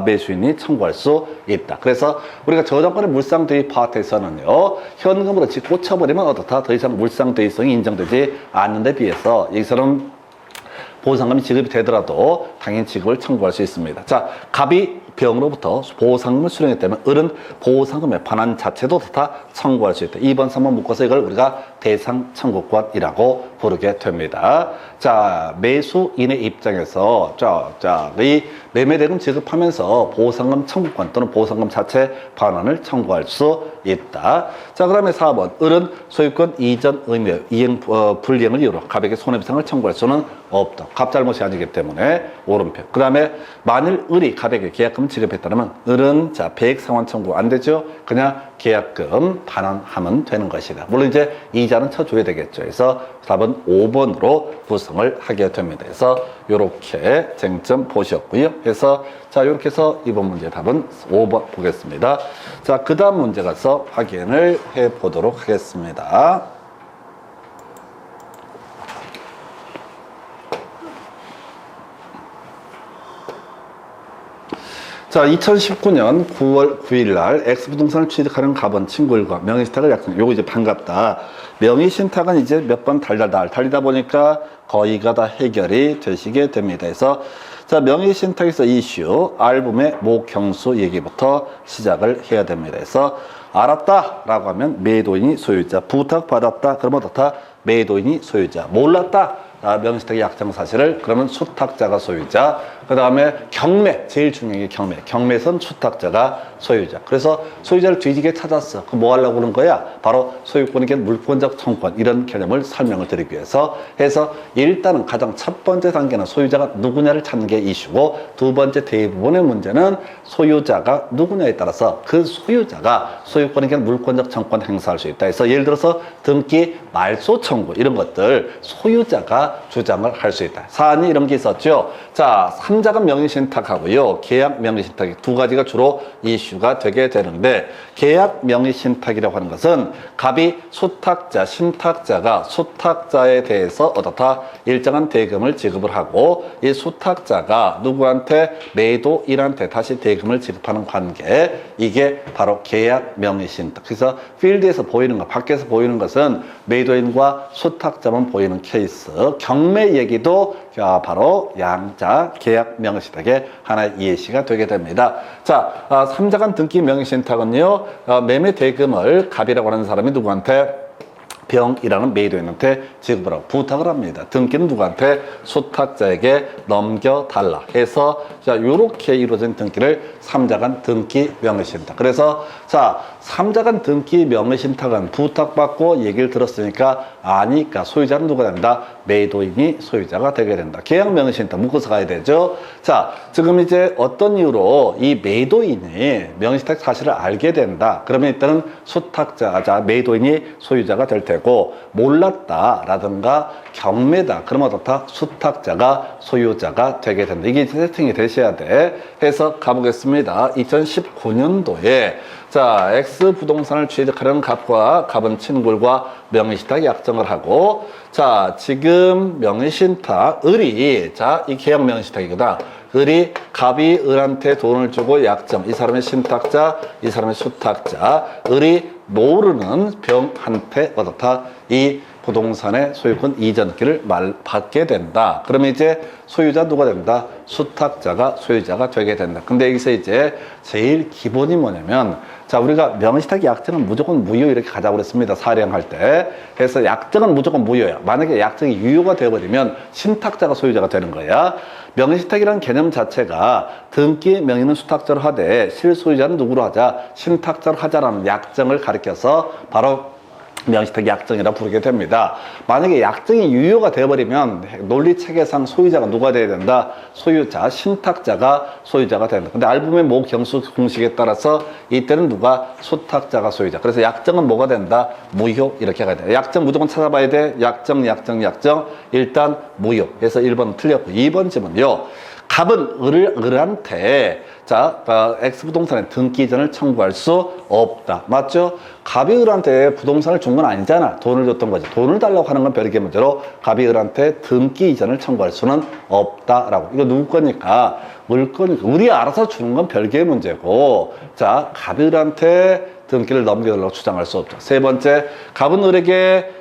매수인이 청구할 수 있다. 그래서 우리가 저작권의 물상 대입 파트에서는요 현금으로 꽂혀버리면 어떻다? 더 이상 물상대위성이 인정되지 않는 데 비해서 여기서는 보상금이 지급이 되더라도 당연히 지급을 청구할 수 있습니다. 자, 갑이 병으로부터 보상금을 수령했다면 을은 보상금의 반환 자체도 다 청구할 수 있다. 2번, 3번 묶어서 이걸 우리가 대상 청구권이라고 부르게 됩니다. 자, 매수인의 입장에서 이 매매대금 지급하면서 보상금 청구권 또는 보상금 자체 반환을 청구할 수 있다. 자, 그다음에 4번 을은 소유권 이전 의무 이행 불이행을 이유로 갑에게 손해배상을 청구할 수는 없다. 갑 잘못이 아니기 때문에 오른편. 그 다음에 만일 을이 갑에게 계약금을 지급했다면 을은 자 배액 상환 청구 안 되죠. 그냥 계약금 반환하면 되는 것이다. 물론 이제 이자는 쳐줘야 되겠죠. 그래서 답은 5번으로 구성을 하게 됩니다. 그래서 이렇게 쟁점 보셨고요. 그래서 자 이렇게 해서 이번 문제 답은 5번 보겠습니다. 자, 그 다음 문제 가서 확인을 해 보도록 하겠습니다. 자, 2019년 9월 9일 날 X부동산을 취득하는 갑은 친구들과 명의신탁을 약정. 요거 이제 반갑다. 명의신탁은 이제 몇 번 달리다 보니까 거의가 다 해결이 되시게 됩니다. 그래서 자, 명의신탁에서 이슈, 알범의 모경수 얘기부터 시작을 해야 됩니다. 그래서 알았다 라고 하면 매도인이 소유자, 부탁받았다 그러면 어떻다? 매도인이 소유자, 몰랐다 명의신탁의 약정 사실을 그러면 수탁자가 소유자. 그 다음에 경매, 제일 중요한 게 경매. 경매선 수탁자가 소유자. 그래서 소유자를 뒤지게 찾았어. 그럼 뭐 하려고 그런 거야? 바로 소유권에게 물권적 청구권 이런 개념을 설명을 드리기 위해서 해서 일단은 가장 첫 번째 단계는 소유자가 누구냐를 찾는 게 이슈고 두 번째 대부분의 문제는 소유자가 누구냐에 따라서 그 소유자가 소유권에게 물권적 청구권 행사할 수 있다. 그래서 예를 들어서 등기, 말소 청구 이런 것들 소유자가 주장을 할 수 있다. 사안이 이런 게 있었죠. 자, 삼자간 명의신탁하고요, 계약 명의신탁 두 가지가 주로 이슈가 되게 되는데 계약 명의신탁이라고 하는 것은 갑이 수탁자, 신탁자가 수탁자에 대해서 어떻다? 일정한 대금을 지급을 하고 이 수탁자가 누구한테? 매도인한테 다시 대금을 지급하는 관계. 이게 바로 계약 명의신탁. 그래서 필드에서 보이는 것, 밖에서 보이는 것은 매도인과 수탁자만 보이는 케이스. 경매 얘기도 바로 양자 계약 명의신탁의 하나의 예시가 되게 됩니다. 자, 삼자간 등기 명의신탁은요, 매매 대금을 갑이라고 하는 사람이 누구한테? 병이라는 매도인한테 지급을 하고 부탁을 합니다. 등기는 누구한테? 수탁자에게 넘겨달라 해서 자 요렇게 이루어진 등기를 삼자간 등기 명의신탁. 그래서 자 삼자간 등기 명의신탁은 부탁받고 얘기를 들었으니까 아니까 소유자는 누가 된다? 매도인이 소유자가 되게 된다. 계약 명의신탁 묶어서 가야 되죠. 자, 지금 이제 어떤 이유로 이 매도인이 명의신탁 사실을 알게 된다. 그러면 일단은 수탁자, 매도인이 소유자가 될 테고 몰랐다라든가 경매다. 그러면 어떻다? 수탁자가 소유자가 되게 된다. 이게 세팅이 되셔야 돼. 해서 가보겠습니다. 2019년도에 자, X부동산을 취득하려는 갑과 갑은 친구들과 명의신탁 약정을 하고 자, 지금 명의신탁, 을이 자, 이 계약 명의신탁이거든. 을이 갑이 을한테 돈을 주고 약정, 이 사람의 신탁자, 이 사람의 수탁자, 을이 모르는 병한테 어떻다? 이 부동산의 소유권 이전기를 받게 된다. 그러면 이제 소유자 누가 된다? 수탁자가 소유자가 되게 된다. 근데 여기서 이제 제일 기본이 뭐냐면 자, 우리가 명의신탁 약정은 무조건 무효 이렇게 가자고 그랬습니다. 사령할 때. 그래서 약정은 무조건 무효야. 만약에 약정이 유효가 되어버리면 신탁자가 소유자가 되는 거야. 명의신탁이라는 개념 자체가 등기 명의는 수탁자로 하되 실소유자는 누구로 하자? 신탁자로 하자라는 약정을 가리켜서 바로 명의신탁 약정이라 부르게 됩니다. 만약에 약정이 유효가 되어버리면 논리체계상 소유자가 누가 돼야 된다? 소유자, 신탁자가 소유자가 된다. 근데 알범의 모경수 공식에 따라서 이때는 누가? 수탁자가 소유자. 그래서 약정은 뭐가 된다? 무효 이렇게 가야 돼. 약정 무조건 찾아봐야 돼. 약정. 일단 무효. 그래서 1번 틀렸고 2번 질문요. 갑은 을한테 자, X부동산의 등기 이전을 청구할 수 없다. 맞죠? 갑이 을한테 부동산을 준 건 아니잖아. 돈을 줬던 거지. 돈을 달라고 하는 건 별개 문제로 갑이 을한테 등기 이전을 청구할 수는 없다라고. 이거 누구 거니까? 을 거니까. 우리 알아서 주는 건 별개의 문제고 자, 갑이 을한테 등기를 넘겨달라고 주장할 수 없죠. 세 번째, 갑은 을에게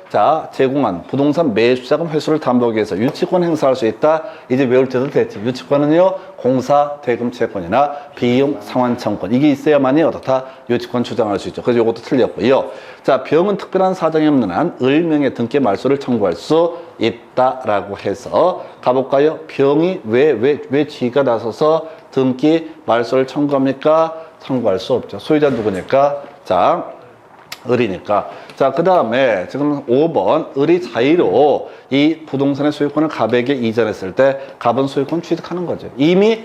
제공한 부동산 매수자금 회수를 담보하기 위해서 유치권 행사할 수 있다. 이제 외울 때도 됐지. 유치권은요, 공사 대금 채권이나 비용 상환 청권 이게 있어야만이 어떻다 유치권 주장할 수 있죠. 그래서 이것도 틀렸고요. 병은 특별한 사정이 없는 한 을명의 등기 말소를 청구할 수 있다라고 해서 가볼까요? 병이 왜 지가 나서서 등기 말소를 청구합니까? 청구할 수 없죠. 소유자 누구니까? 을이니까. 그 다음에 지금 5번 을이 자의로 이 부동산의 소유권을 갑에게 이전했을 때 갑은 소유권 취득하는 거죠. 이미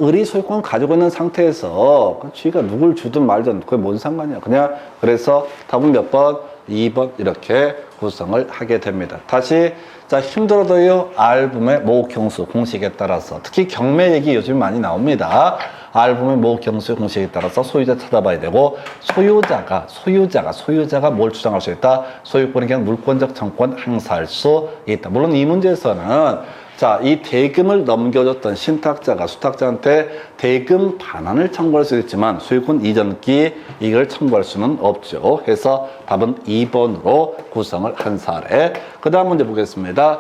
을이 소유권 가지고 있는 상태에서 쥐가 누굴 주든 말든 그게 뭔 상관이야. 그냥 그래서 답은 몇 번? 2번 이렇게 구성을 하게 됩니다. 다시 힘들어도요 R분의 모경수 공식에 따라서 특히 경매 얘기 요즘 많이 나옵니다. R분의 모경수 공식에 따라서 소유자 찾아봐야 되고 소유자가 뭘 주장할 수 있다? 소유권이 그냥 물권적 청권 행사할 수 있다. 물론 이 문제에서는 이 대금을 넘겨줬던 신탁자가 수탁자한테 대금 반환을 청구할 수 있지만 소유권 이전기 이걸 청구할 수는 없죠. 해서 답은 2번으로 구성을 한 사례. 그 다음 문제 보겠습니다.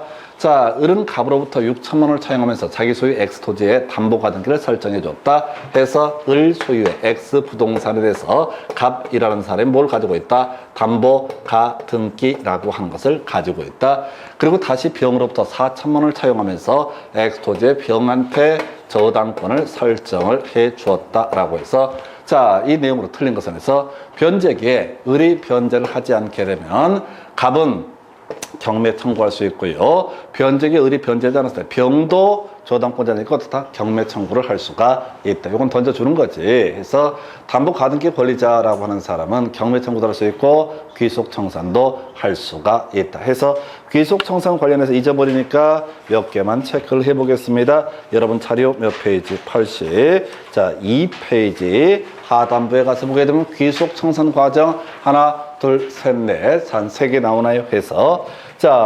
을은 갑으로부터 6천만 원을 차용하면서 자기 소유 X 토지에 담보가등기를 설정해 줬다. 해서 을 소유의 X 부동산에 대해서 갑이라는 사람이 뭘 가지고 있다? 담보가등기라고 하는 것을 가지고 있다. 그리고 다시 병으로부터 4천만 원을 차용하면서 X 토지에 병한테 저당권을 설정을 해 주었다라고 해서 이 내용으로 틀린 것은 해서 변제기에 을이 변제를 하지 않게 되면 갑은 경매 청구할 수 있고요. 변제기에 을이 변제하지 않았을 때 병도 저당권자니까 어떻다? 경매 청구를 할 수가 있다. 이건 던져주는 거지. 그래서 담보가등기 권리자라고 하는 사람은 경매 청구도 할 수 있고 귀속청산도 할 수가 있다. 해서 귀속청산 관련해서 잊어버리니까 몇 개만 체크를 해보겠습니다. 여러분 자료 몇 페이지? 80. 2페이지 하단부에 가서 보게 되면 귀속청산 과정 하나, 둘, 셋, 넷, 한 3개 나오나요? 해서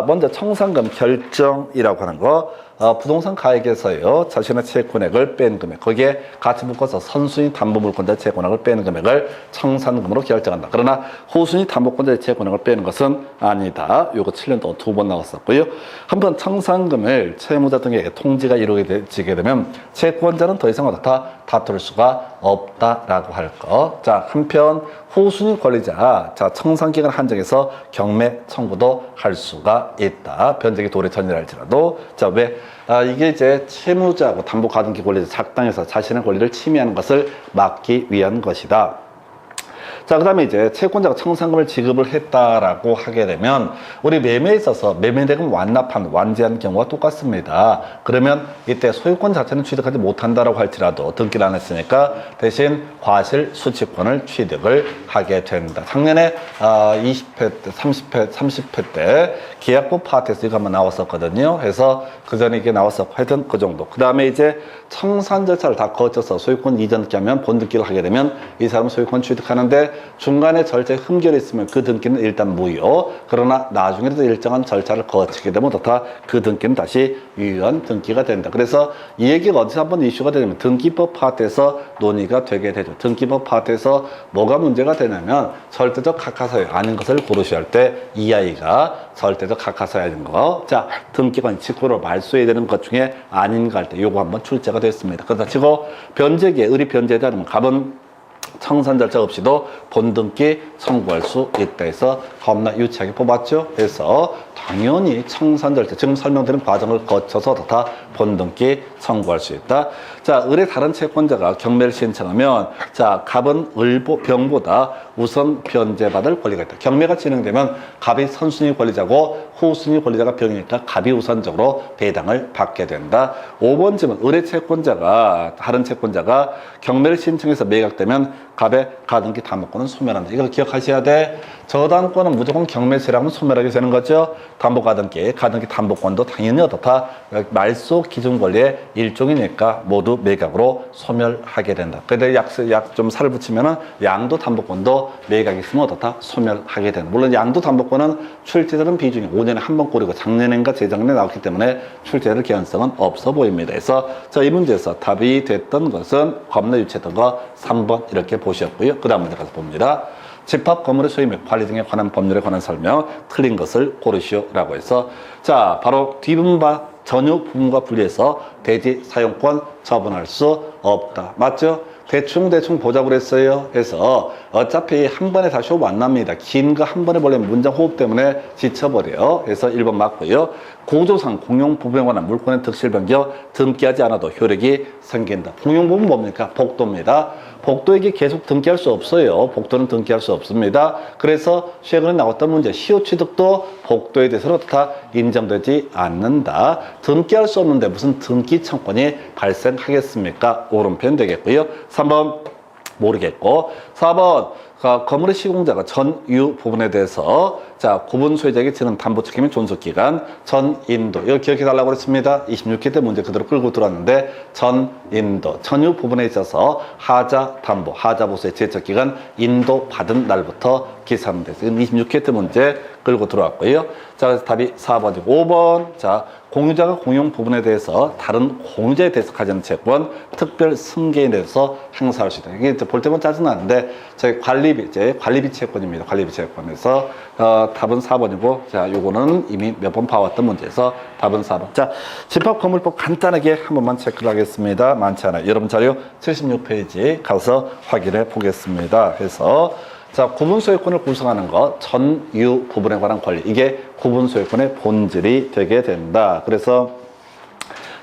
먼저 청산금 결정이라고 하는 거 부동산 가액에서요 자신의 채권액을 뺀 금액 거기에 같이 묶어서 선순위 담보물권자의 채권액을 빼는 금액을 청산금으로 결정한다. 그러나 후순위 담보권자의 채권액을 빼는 것은 아니다. 요거 7년 동안 2번 나왔었고요. 한번 청산금을 채무자 등에게 통지가 이루어지게 되면 채권자는 더 이상 어떻다 다툴 수가 없다라고 할 거. 한편 후순위 권리자 청산기간 한정해서 경매 청구도 할 수가 있다. 변제기 도래 전이랄지라도 왜 이게 이제 채무자하고 담보가등기 권리자 작당해서 자신의 권리를 침해하는 것을 막기 위한 것이다. 그 다음에 이제 채권자가 청산금을 지급을 했다라고 하게 되면 우리 매매에 있어서 매매대금 완제한 경우가 똑같습니다. 그러면 이때 소유권 자체는 취득하지 못한다라고 할지라도 등기를 안 했으니까 대신 과실 수취권을 취득을 하게 된다. 작년에 20회 때, 30회 때 계약법 파트에서 이거 한번 나왔었거든요. 그래서 그 전에 이게 나왔었고 하여튼 그 정도. 그 다음에 이제 청산 절차를 다 거쳐서 소유권 이전기 하면 본등기를 하게 되면 이 사람은 소유권 취득하는데 중간에 절차에 흠결이 있으면 그 등기는 일단 무효. 그러나 나중에도 일정한 절차를 거치게 되면 어떻다? 그 등기는 다시 유효한 등기가 된다. 그래서 이 얘기가 어디서 한번 이슈가 되냐면 등기법 파트에서 논의가 되게 되죠. 등기법 파트에서 뭐가 문제가 되냐면 절대적 각하사유 아닌 것을 고르셔야 할 때 이 아이가 절대적 각하사유인 거. 등기관 직후로 말소해야 되는 것 중에 아닌가 할 때 요거 한번 출제가 됐습니다. 그러다 치고 변제기에 을이 변제하지 않으면 갑은 청산 절차 없이도 본등기 청구할 수 있다 해서 겁나 유치하게 뽑았죠. 그래서 당연히 청산 절차 지금 설명드린 과정을 거쳐서 다 본등기 청구할 수 있다. 을의 다른 채권자가 경매를 신청하면 갑은 병보다 우선 변제받을 권리가 있다. 경매가 진행되면 갑이 선순위 권리자고 후순위 권리자가 병이니까 갑이 우선적으로 배당을 받게 된다. 5번 질문 을의 채권자가 다른 채권자가 경매를 신청해서 매각되면 갑의 가등기 담보권은 소멸한다. 이걸 기억하셔야 돼. 저당권은 무조건 경매세라면 소멸하게 되는 거죠. 담보가등기, 가등기 담보권도 당연히 어떻다. 말소 기준 권리의 일종이니까 모두 매각으로 소멸하게 된다. 그런데 약 좀 살을 붙이면은 양도 담보권도 매각이 있으면 어떻다. 소멸하게 된다. 물론 양도 담보권은 출제되는 비중이 5년에 한 번 꼬리고 작년인가 재작년에 나왔기 때문에 출제될 개연성은 없어 보입니다. 그래서 이 문제에서 답이 됐던 것은 겁나 유치했던 거 3번 이렇게 이렇게 보셨고요. 그 다음 문제 가서 봅니다. 집합 건물의 소유 및 관리 등에 관한 법률에 관한 설명, 틀린 것을 고르시오라고 해서, 자, 바로 뒷부분 바 전유 부분과 분리해서 대지 사용권 처분할 수 없다. 맞죠? 대충 보자고 그랬어요. 그래서 어차피 한 번에 다시 호흡 안 납니다. 긴 거 한 번에 보려면 문장 호흡 때문에 지쳐버려요. 그래서 1번 맞고요. 구조상 공용 부분에 관한 물권의 득실 변경 등기하지 않아도 효력이 생긴다. 공용 부분 뭡니까? 복도입니다. 복도에게 계속 등기할 수 없어요. 복도는 등기할 수 없습니다. 그래서 최근에 나왔던 문제 시효 취득도 복도에 대해서는 다 인정되지 않는다. 등기할 수 없는데 무슨 등기 청권이 발생하겠습니까? 옳은 표현 되겠고요. 3번 모르겠고, 4번 건물의 시공자가 전유 부분에 대해서 자 구분 소유자에게 지는 담보 책임의 존속기간 전인도 이거 기억해 달라고 그랬습니다. 26회 때 문제 그대로 끌고 들어왔는데 전인도 전유 부분에 있어서 하자 담보 하자 보수의 제척기간 인도 받은 날부터 기산하면 돼서 26회 때 문제 끌고 들어왔고요. 자 그래서 답이 4번이고 5번 자 공유자가 공용 부분에 대해서 다른 공유자에 대해서 가지는 채권 특별 승계에 대해서 행사할 수 있다. 이게 볼 때만 짜증나는데 저희 관리비 채권입니다. 관리비 채권에서 답은 4번이고 자 요거는 이미 몇 번 봐왔던 문제에서 답은 4번. 자 집합건물법 간단하게 한 번만 체크를 하겠습니다. 많지 않아요. 여러분 자료 76페이지 가서 확인해 보겠습니다. 그래서 자, 구분소유권을 구성하는 것, 전유 부분에 관한 권리. 이게 구분소유권의 본질이 되게 된다. 그래서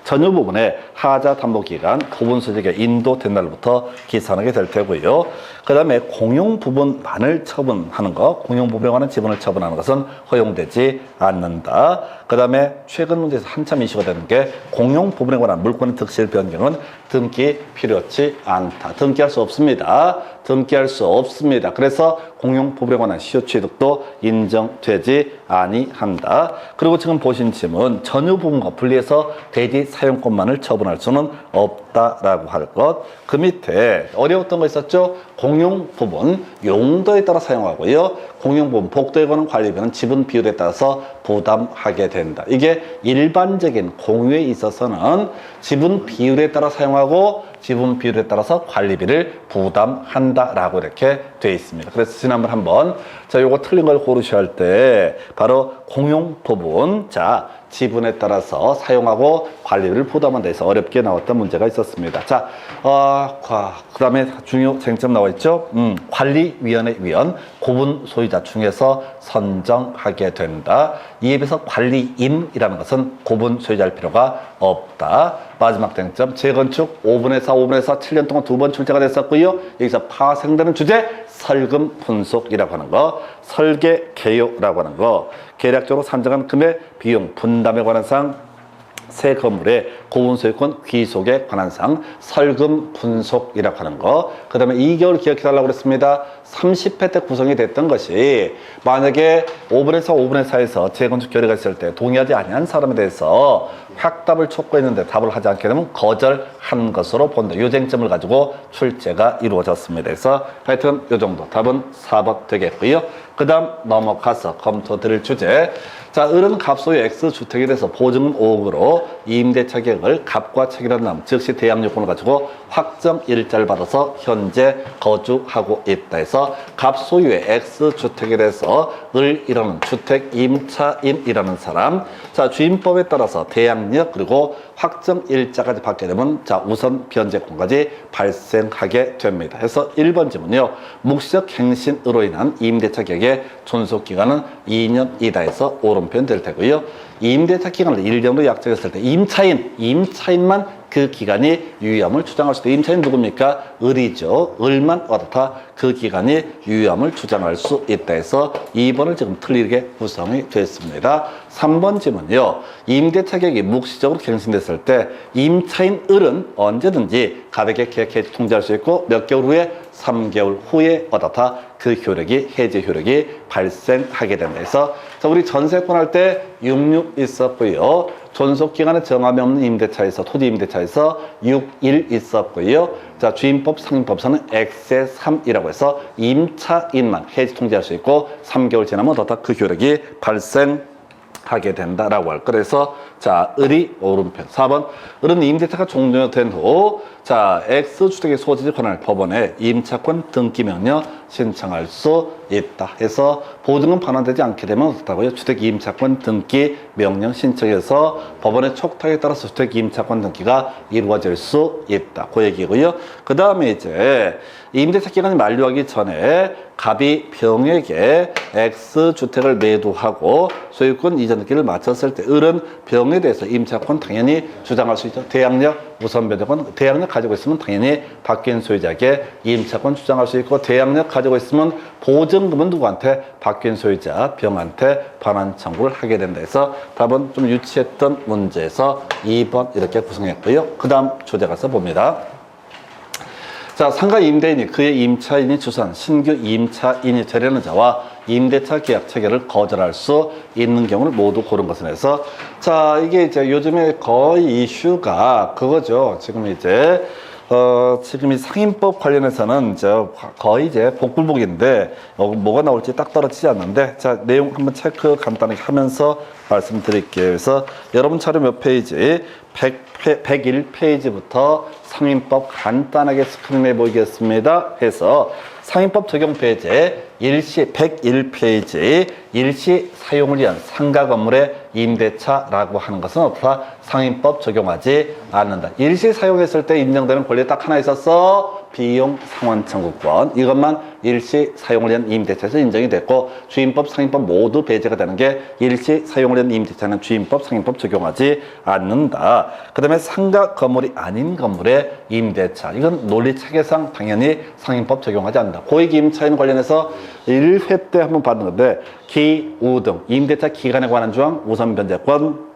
전유 부분에 하자 담보 기간, 구분소유자가 인도된 날부터 기산하게 될 테고요. 그 다음에 공용 부분만을 처분하는 것, 공용 부분에 관한 지분을 처분하는 것은 허용되지 않는다. 그 다음에 최근 문제에서 한참 이슈가 되는 게 공용 부분에 관한 물권의 득실 변경은 등기 필요치 않다. 등기할 수 없습니다. 등기할 수 없습니다. 그래서 공용 부분에 관한 시효 취득도 인정되지 아니한다. 그리고 지금 보신 지문 전유 부분과 분리해서 대지 사용권만을 처분할 수는 없다라고 할 것. 그 밑에 어려웠던 거 있었죠? 공용 부분 용도에 따라 사용하고요. 공용 부분 복도에 관한 관리비는 지분 비율에 따라서 부담하게 된다. 이게 일반적인 공유에 있어서는 지분 비율에 따라 사용하고 지분 비율에 따라서 관리비를 부담한다라고 이렇게 돼 있습니다. 그래서 지난번 한번 자 요거 틀린 걸 고르셔야 할 때 바로 공용 부분 자 지분에 따라서 사용하고 관리비를 부담한다 해서 어렵게 나왔던 문제가 있었습니다. 자, 그 다음에 중요 쟁점 나와 있죠. 관리위원회 위원 구분 소유자 중에서 선정하게 된다. 이에 비해서 관리인이라는 것은 구분 소유자일 필요가 없다. 마지막 쟁점 재건축 5분의 4, 5분의 4 7년 동안 2번 출제가 됐었고요. 여기서 파생되는 주제 설금 분속이라고 하는 거, 설계 개요라고 하는 거, 계략적으로 산정한 금액, 비용, 분담에 관한 사항, 새 건물의 구분소유권 귀속에 관한 사항, 설금 분속이라고 하는 거. 그 다음에 2개월 기억해 달라고 그랬습니다. 30회 때 구성이 됐던 것이 만약에 5분의 4, 5분의 4에서 재건축 결의가 있을 때 동의하지 아니한 사람에 대해서 확답을 촉구했는데 답을 하지 않게 되면 거절한 것으로 본다. 이 쟁점을 가지고 출제가 이루어졌습니다. 그래서 하여튼 이 정도 답은 4번 되겠고요. 그 다음 넘어가서 검토 드릴 주제. 자, 을은 갑소유 X주택에 대해서 보증금 5억으로 임대차 계약을 갑과 체결한 다음 즉시 대항 요건을 가지고 확정 일자를 받아서 현재 거주하고 있다 해서 갑소유의 X주택에 대해서 을이라는 주택 임차인이라는 사람 자 주임법에 따라서 대항력 그리고 확정 일자까지 받게 되면 자 우선 변제권까지 발생하게 됩니다. 그래서 1번 지문요. 묵시적 행신으로 인한 임대차 계약의 존속기간은 2년이다 해서 옳은 표현 될 테고요. 임대차 기간을 1년으로 약정했을 때 임차인만 그 기간이 유효함을 주장할 수 있다. 임차인 누굽니까? 을이죠. 을만 어떻다? 그 기간이 유효함을 주장할 수 있다 해서 2번을 지금 틀리게 구성이 됐습니다. 3번 지문요. 임대차 계약이 묵시적으로 갱신됐을 때 임차인 을은 언제든지 갑에게 계약 해지 통지할 수 있고 몇 개월 후에 3개월 후에 어떻다? 그 효력이 해지 효력이 발생하게 된다 해서 자 우리 전세권 할 때 66 있었고요. 존속기간에 정함이 없는 임대차에서 토지 임대차에서 61 있었고요. 자 주임법 상임법상은 X의 3이라고 해서 임차인만 해지 통지할 수 있고 3개월 지나면 어떻다? 그 효력이 발생하게 된다라고 할. 그래서 자, 을이 오른편. 4번, 을은 임대차가 종료된 후, 자, X주택의 소지를 권할 법원에 임차권 등기 명령 신청할 수 있다. 해서 보증은 반환되지 않게 되면 어떻다고요? 주택 임차권 등기 명령 신청해서 법원의 촉탁에 따라서 주택 임차권 등기가 이루어질 수 있다. 그 얘기고요. 그 다음에 이제 임대차 기간이 만료하기 전에 갑이 병에게 X주택을 매도하고 소유권 이전 등기를 마쳤을 때 을은 병에 대해서 임차권 당연히 주장할 수 있죠. 대항력 우선 변제권, 대항력 가지고 있으면 당연히 바뀐 소유자에게 임차권 주장할 수 있고, 대항력 가지고 있으면 보증금은 누구한테? 바뀐 소유자 병한테 반환 청구를 하게 된다 해서 답은 좀 유치했던 문제에서 2번 이렇게 구성했고요. 그 다음 조제 가서 봅니다. 자, 상가 임대인이 그의 임차인이 주선 신규 임차인이 되려는 자와 임대차 계약 체결을 거절할 수 있는 경우를 모두 고른 것은 해서, 자, 이게 이제 요즘에 거의 이슈가 그거죠. 지금 이제 지금 이 상인법 관련해서는 거의 이제 복불복인데 뭐가 나올지 딱 떨어지지 않는데, 자, 내용 한번 체크 간단하게 하면서 말씀드릴게요. 그래서 여러분 자료 몇 페이지? 101페이지부터 상인법 간단하게 스크린에 보이겠습니다. 해서 상인법 적용 페이지에 101페이지 일시 사용을 위한 상가 건물의 임대차라고 하는 것은 없다. 상인법 적용하지 않는다. 일시 사용했을 때 인정되는 권리 딱 하나 있었어. 비용 상환 청구권. 이것만 일시 사용을 위한 임대차에서 인정이 됐고, 주임법, 상인법 모두 배제가 되는 게 일시 사용을 위한 임대차는 주임법, 상인법 적용하지 않는다. 그 다음에 상가 건물이 아닌 건물의 임대차. 이건 논리체계상 당연히 상인법 적용하지 않는다. 고액 임차인 관련해서 1회 때 한번 봤는 건데, 기, 우 등 임대차 기간에 관한 조항, 우선 변제권,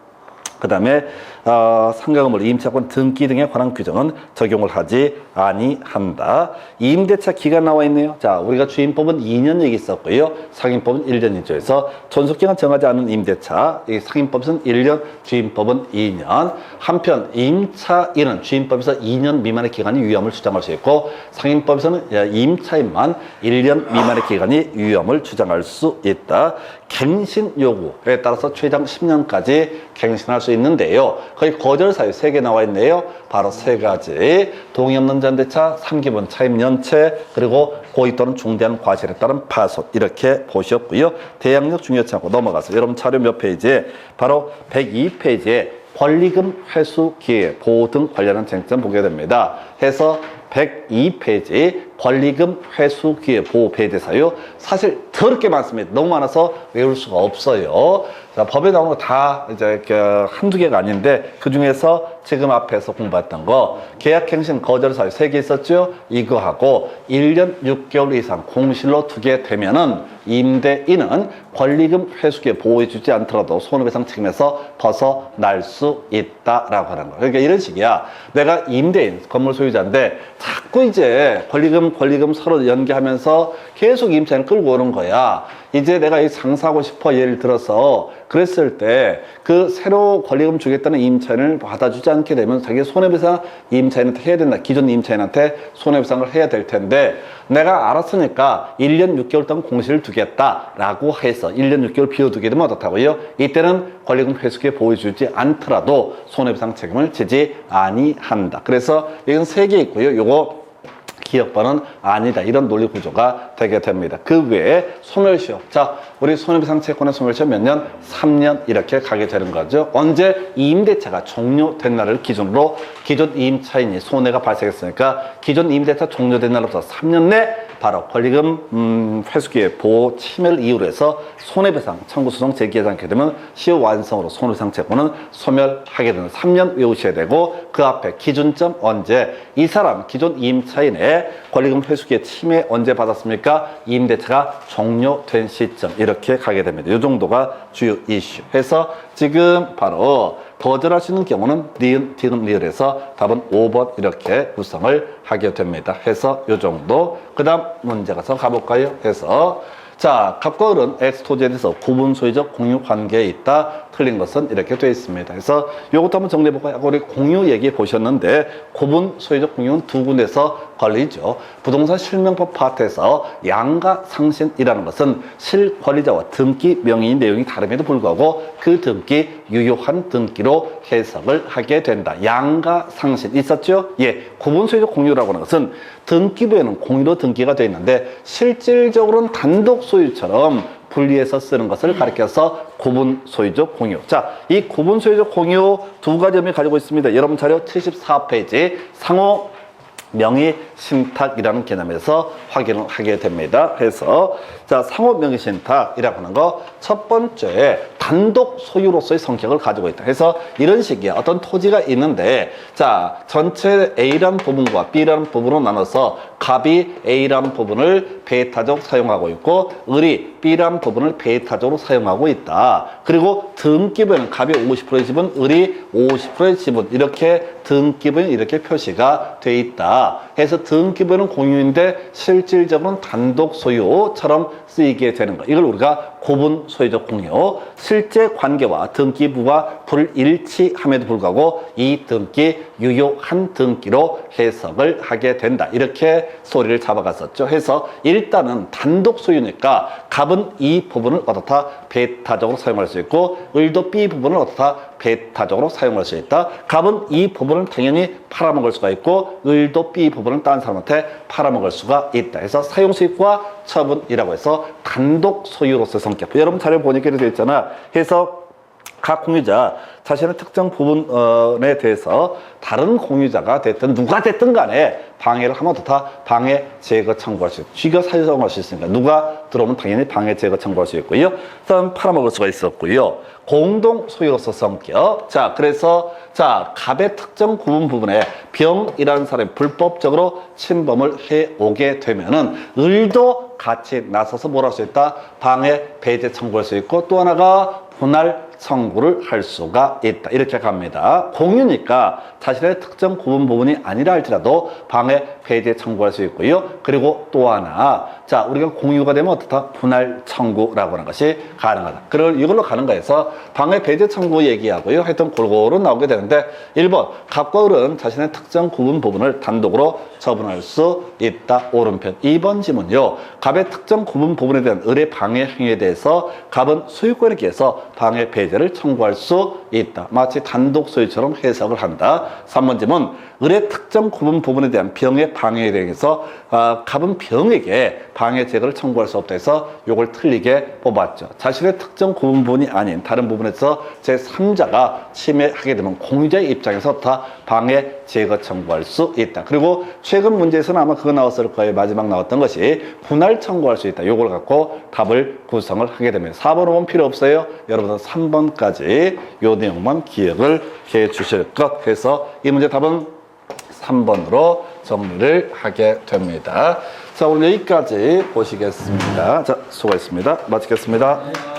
그 다음에 상가 건물 임차권 등기 등에 관한 규정은 적용을 하지 아니한다. 임대차 기간 나와 있네요. 자, 우리가 주임법은 2년 얘기 있었고요. 상인법은 1년이죠. 그래서 존속기간 정하지 않은 임대차, 이 상인법은 1년, 주임법은 2년. 한편 임차인은 주임법에서 2년 미만의 기간이 유효함을 주장할 수 있고, 상인법에서는 임차인만 1년 미만의 기간이 유효함을 주장할 수 있다. 갱신 요구에 따라서 최장 10년까지 갱신할 수 있는데요. 거의 거절 사유 3개 나와 있네요. 바로 3가지. 동의 없는 전대차, 3기본 차임 연체, 그리고 고의 또는 중대한 과실에 따른 파손. 이렇게 보셨고요. 대항력 중요치 않고 넘어가서 여러분 자료 몇 페이지에? 바로 102페이지에 권리금 회수 기회, 보호 등 관련한 쟁점 보게 됩니다. 해서 102페이지 권리금 회수 기회 보호 배제 사유, 사실 더럽게 많습니다. 너무 많아서 외울 수가 없어요. 자, 법에 나오는 거 다 이제 한두 개가 아닌데, 그 중에서 지금 앞에서 공부했던 거 계약갱신 거절 사유 3개 있었죠. 이거하고 1년 6개월 이상 공실로 두게 되면은 임대인은 권리금 회수기에 보호해주지 않더라도 손해배상 책임에서 벗어날 수 있다라고 하는 거. 그러니까 이런 식이야. 내가 임대인, 건물 소유자인데 자꾸 이제 권리금 서로 연계하면서 계속 임차인을 끌고 오는 거야. 이제 내가 이 장사하고 싶어, 예를 들어서 그랬을 때 그 새로 권리금 주겠다는 임차인을 받아주지 않게 되면 자기 손해배상 임차인한테 해야 된다. 기존 임차인한테 손해배상을 해야 될 텐데, 내가 알았으니까 1년 6개월 동안 공실을 두겠다라고 해서 1년 6개월 비워두게 되면 어떻다고요? 이때는 권리금 회수기에 보호해주지 않더라도 손해배상 책임을 지지 아니한다. 그래서 이건 3개 있고요. 요거 기억번은 아니다. 이런 논리 구조가 되게 됩니다. 그 외에 소멸시효. 자, 우리 손해배상 채권의 소멸시효 몇 년? 3년 이렇게 가게 되는 거죠. 언제? 이 임대차가 종료된 날을 기준으로 기존 임차인이 손해가 발생했으니까 기존 임대차 종료된 날로부터 3년 내 바로 권리금 회수기의 보호 침해를 이유로 해서 손해배상 청구 소송 제기하지 않게 되면 시효 완성으로 손해배상 채권은 소멸하게 되는 3년 외우셔야 되고, 그 앞에 기준점 언제? 이 사람 기존 임차인의 권리금 회수기의 침해 언제 받았습니까? 임대차가 종료된 시점 이렇게 가게 됩니다. 이 정도가 주요 이슈 해서 지금 바로 거절할 수 있는 경우는 니은, 디귿, 리을에서 답은 5번 이렇게 구성을 하게 됩니다. 해서 이 정도. 그 다음 문제 가서 가볼까요? 해서 자, 갑과 을은 X토지에 대해서 구분 소유적 공유 관계에 있다. 틀린 것은 이렇게 되어 있습니다. 그래서 이것도 한번 정리해볼까요? 우리 공유 얘기해 보셨는데 구분 소유적 공유는 두 군데서 걸리죠. 부동산 실명법 파트에서 양가 상신이라는 것은 실권리자와 등기 명의 내용이 다름에도 불구하고 그 등기 유효한 등기로 해석을 하게 된다. 양가 상신 있었죠? 예, 구분 소유적 공유라고 하는 것은 등기부에는 공유로 등기가 되어 있는데 실질적으로는 단독 소유처럼 분리해서 쓰는 것을 가리켜서 구분 소유적 공유. 자, 이 구분 소유적 공유 두 가지 의미 가지고 있습니다. 여러분 자료 74페이지 상호 명의 신탁이라는 개념에서 확인을 하게 됩니다. 그래서 자, 상호 명의 신탁이라고 하는 거 첫 번째 단독 소유로서의 성격을 가지고 있다. 그래서 이런 식이야. 어떤 토지가 있는데 자, 전체 A라는 부분과 B라는 부분으로 나눠서 갑이 A라는 부분을 배타적으로 사용하고 있고 을이 B라는 부분을 배타적으로 사용하고 있다. 그리고 등기부에는 갑이 50%의 지분, 을이 50%의 지분 이렇게 등기부에 이렇게 표시가 돼 있다. 해서 등기부는 공유인데 실질적으로는 단독 소유처럼 쓰이게 되는 거. 이걸 우리가 구분 소유적 공유. 실제 관계와 등기부가 불일치함에도 불구하고 이 등기 유효한 등기로 해석을 하게 된다. 이렇게 소리를 잡아갔었죠. 해서 일단은 단독 소유니까 갑은 이 부분을 어떻다 배타적으로 사용할 수 있고 을도 B 부분을 어떻다 배타적으로 사용할 수 있다. 갑은 이 부분을 당연히 팔아먹을 수가 있고 을도 B 부분을 다른 사람한테 팔아먹을 수가 있다. 그래서 사용수익과 처분이라고 해서 단독 소유로서의 성격. 여러분 자료 보니까 이렇게 되어 있잖아. 해서 각 공유자 자신의 특정 부분에 대해서 다른 공유자가 됐든 누가 됐든 간에 방해를 하면 어떻다? 방해 제거 청구할 수 있고 쥐가 사유성할 수 있으니까 누가 들어오면 당연히 방해 제거 청구할 수 있고요. 그다음 팔아먹을 수가 있었고요. 공동 소유로서 성격. 자, 그래서 자, 갑의 특정 구분 부분에 병이라는 사람이 불법적으로 침범을 해 오게 되면은 을도 같이 나서서 뭘 할 수 있다? 방해 배제 청구할 수 있고 또 하나가 분할 청구를 할 수가 있다. 이렇게 갑니다. 공유니까 자신의 특정 구분 부분이 아니라 할지라도 방해 폐지 청구할 수 있고요. 그리고 또 하나, 자, 우리가 공유가 되면 어떻다? 분할 청구라고 하는 것이 가능하다. 그걸 이걸로 가는 거에서 방해 폐지 청구 얘기하고요. 하여튼 골고루 나오게 되는데 1번, 갑과 을은 자신의 특정 구분 부분을 단독으로 처분할 수 있다. 오른편. 2번 지문요. 갑의 특정 구분 부분에 대한 을의 방해 행위에 대해서 갑은 소유권에 기해서 방해 폐지를 청구할 수 있다. 마치 단독 소유처럼 해석을 한다. 3번 지문. 을의 특정 구분 부분에 대한 병의 방해에 대해서 갑은 병에게 방해 제거를 청구할 수 없다 해서 이걸 틀리게 뽑았죠. 자신의 특정 구분 부분이 아닌 다른 부분에서 제3자가 침해하게 되면 공유자의 입장에서 다 방해 제거 청구할 수 있다. 그리고 최근 문제에서는 아마 그거 나왔을 거예요. 마지막 나왔던 것이 분할 청구할 수 있다. 이걸 갖고 답을 구성을 하게 됩니다. 4번, 5번 필요 없어요. 여러분은 3번까지 이 내용만 기억을 해 주실 것 해서 이 문제 답은 3번으로 정리를 하게 됩니다. 자, 오늘 여기까지 보시겠습니다. 자, 수고했습니다. 마치겠습니다.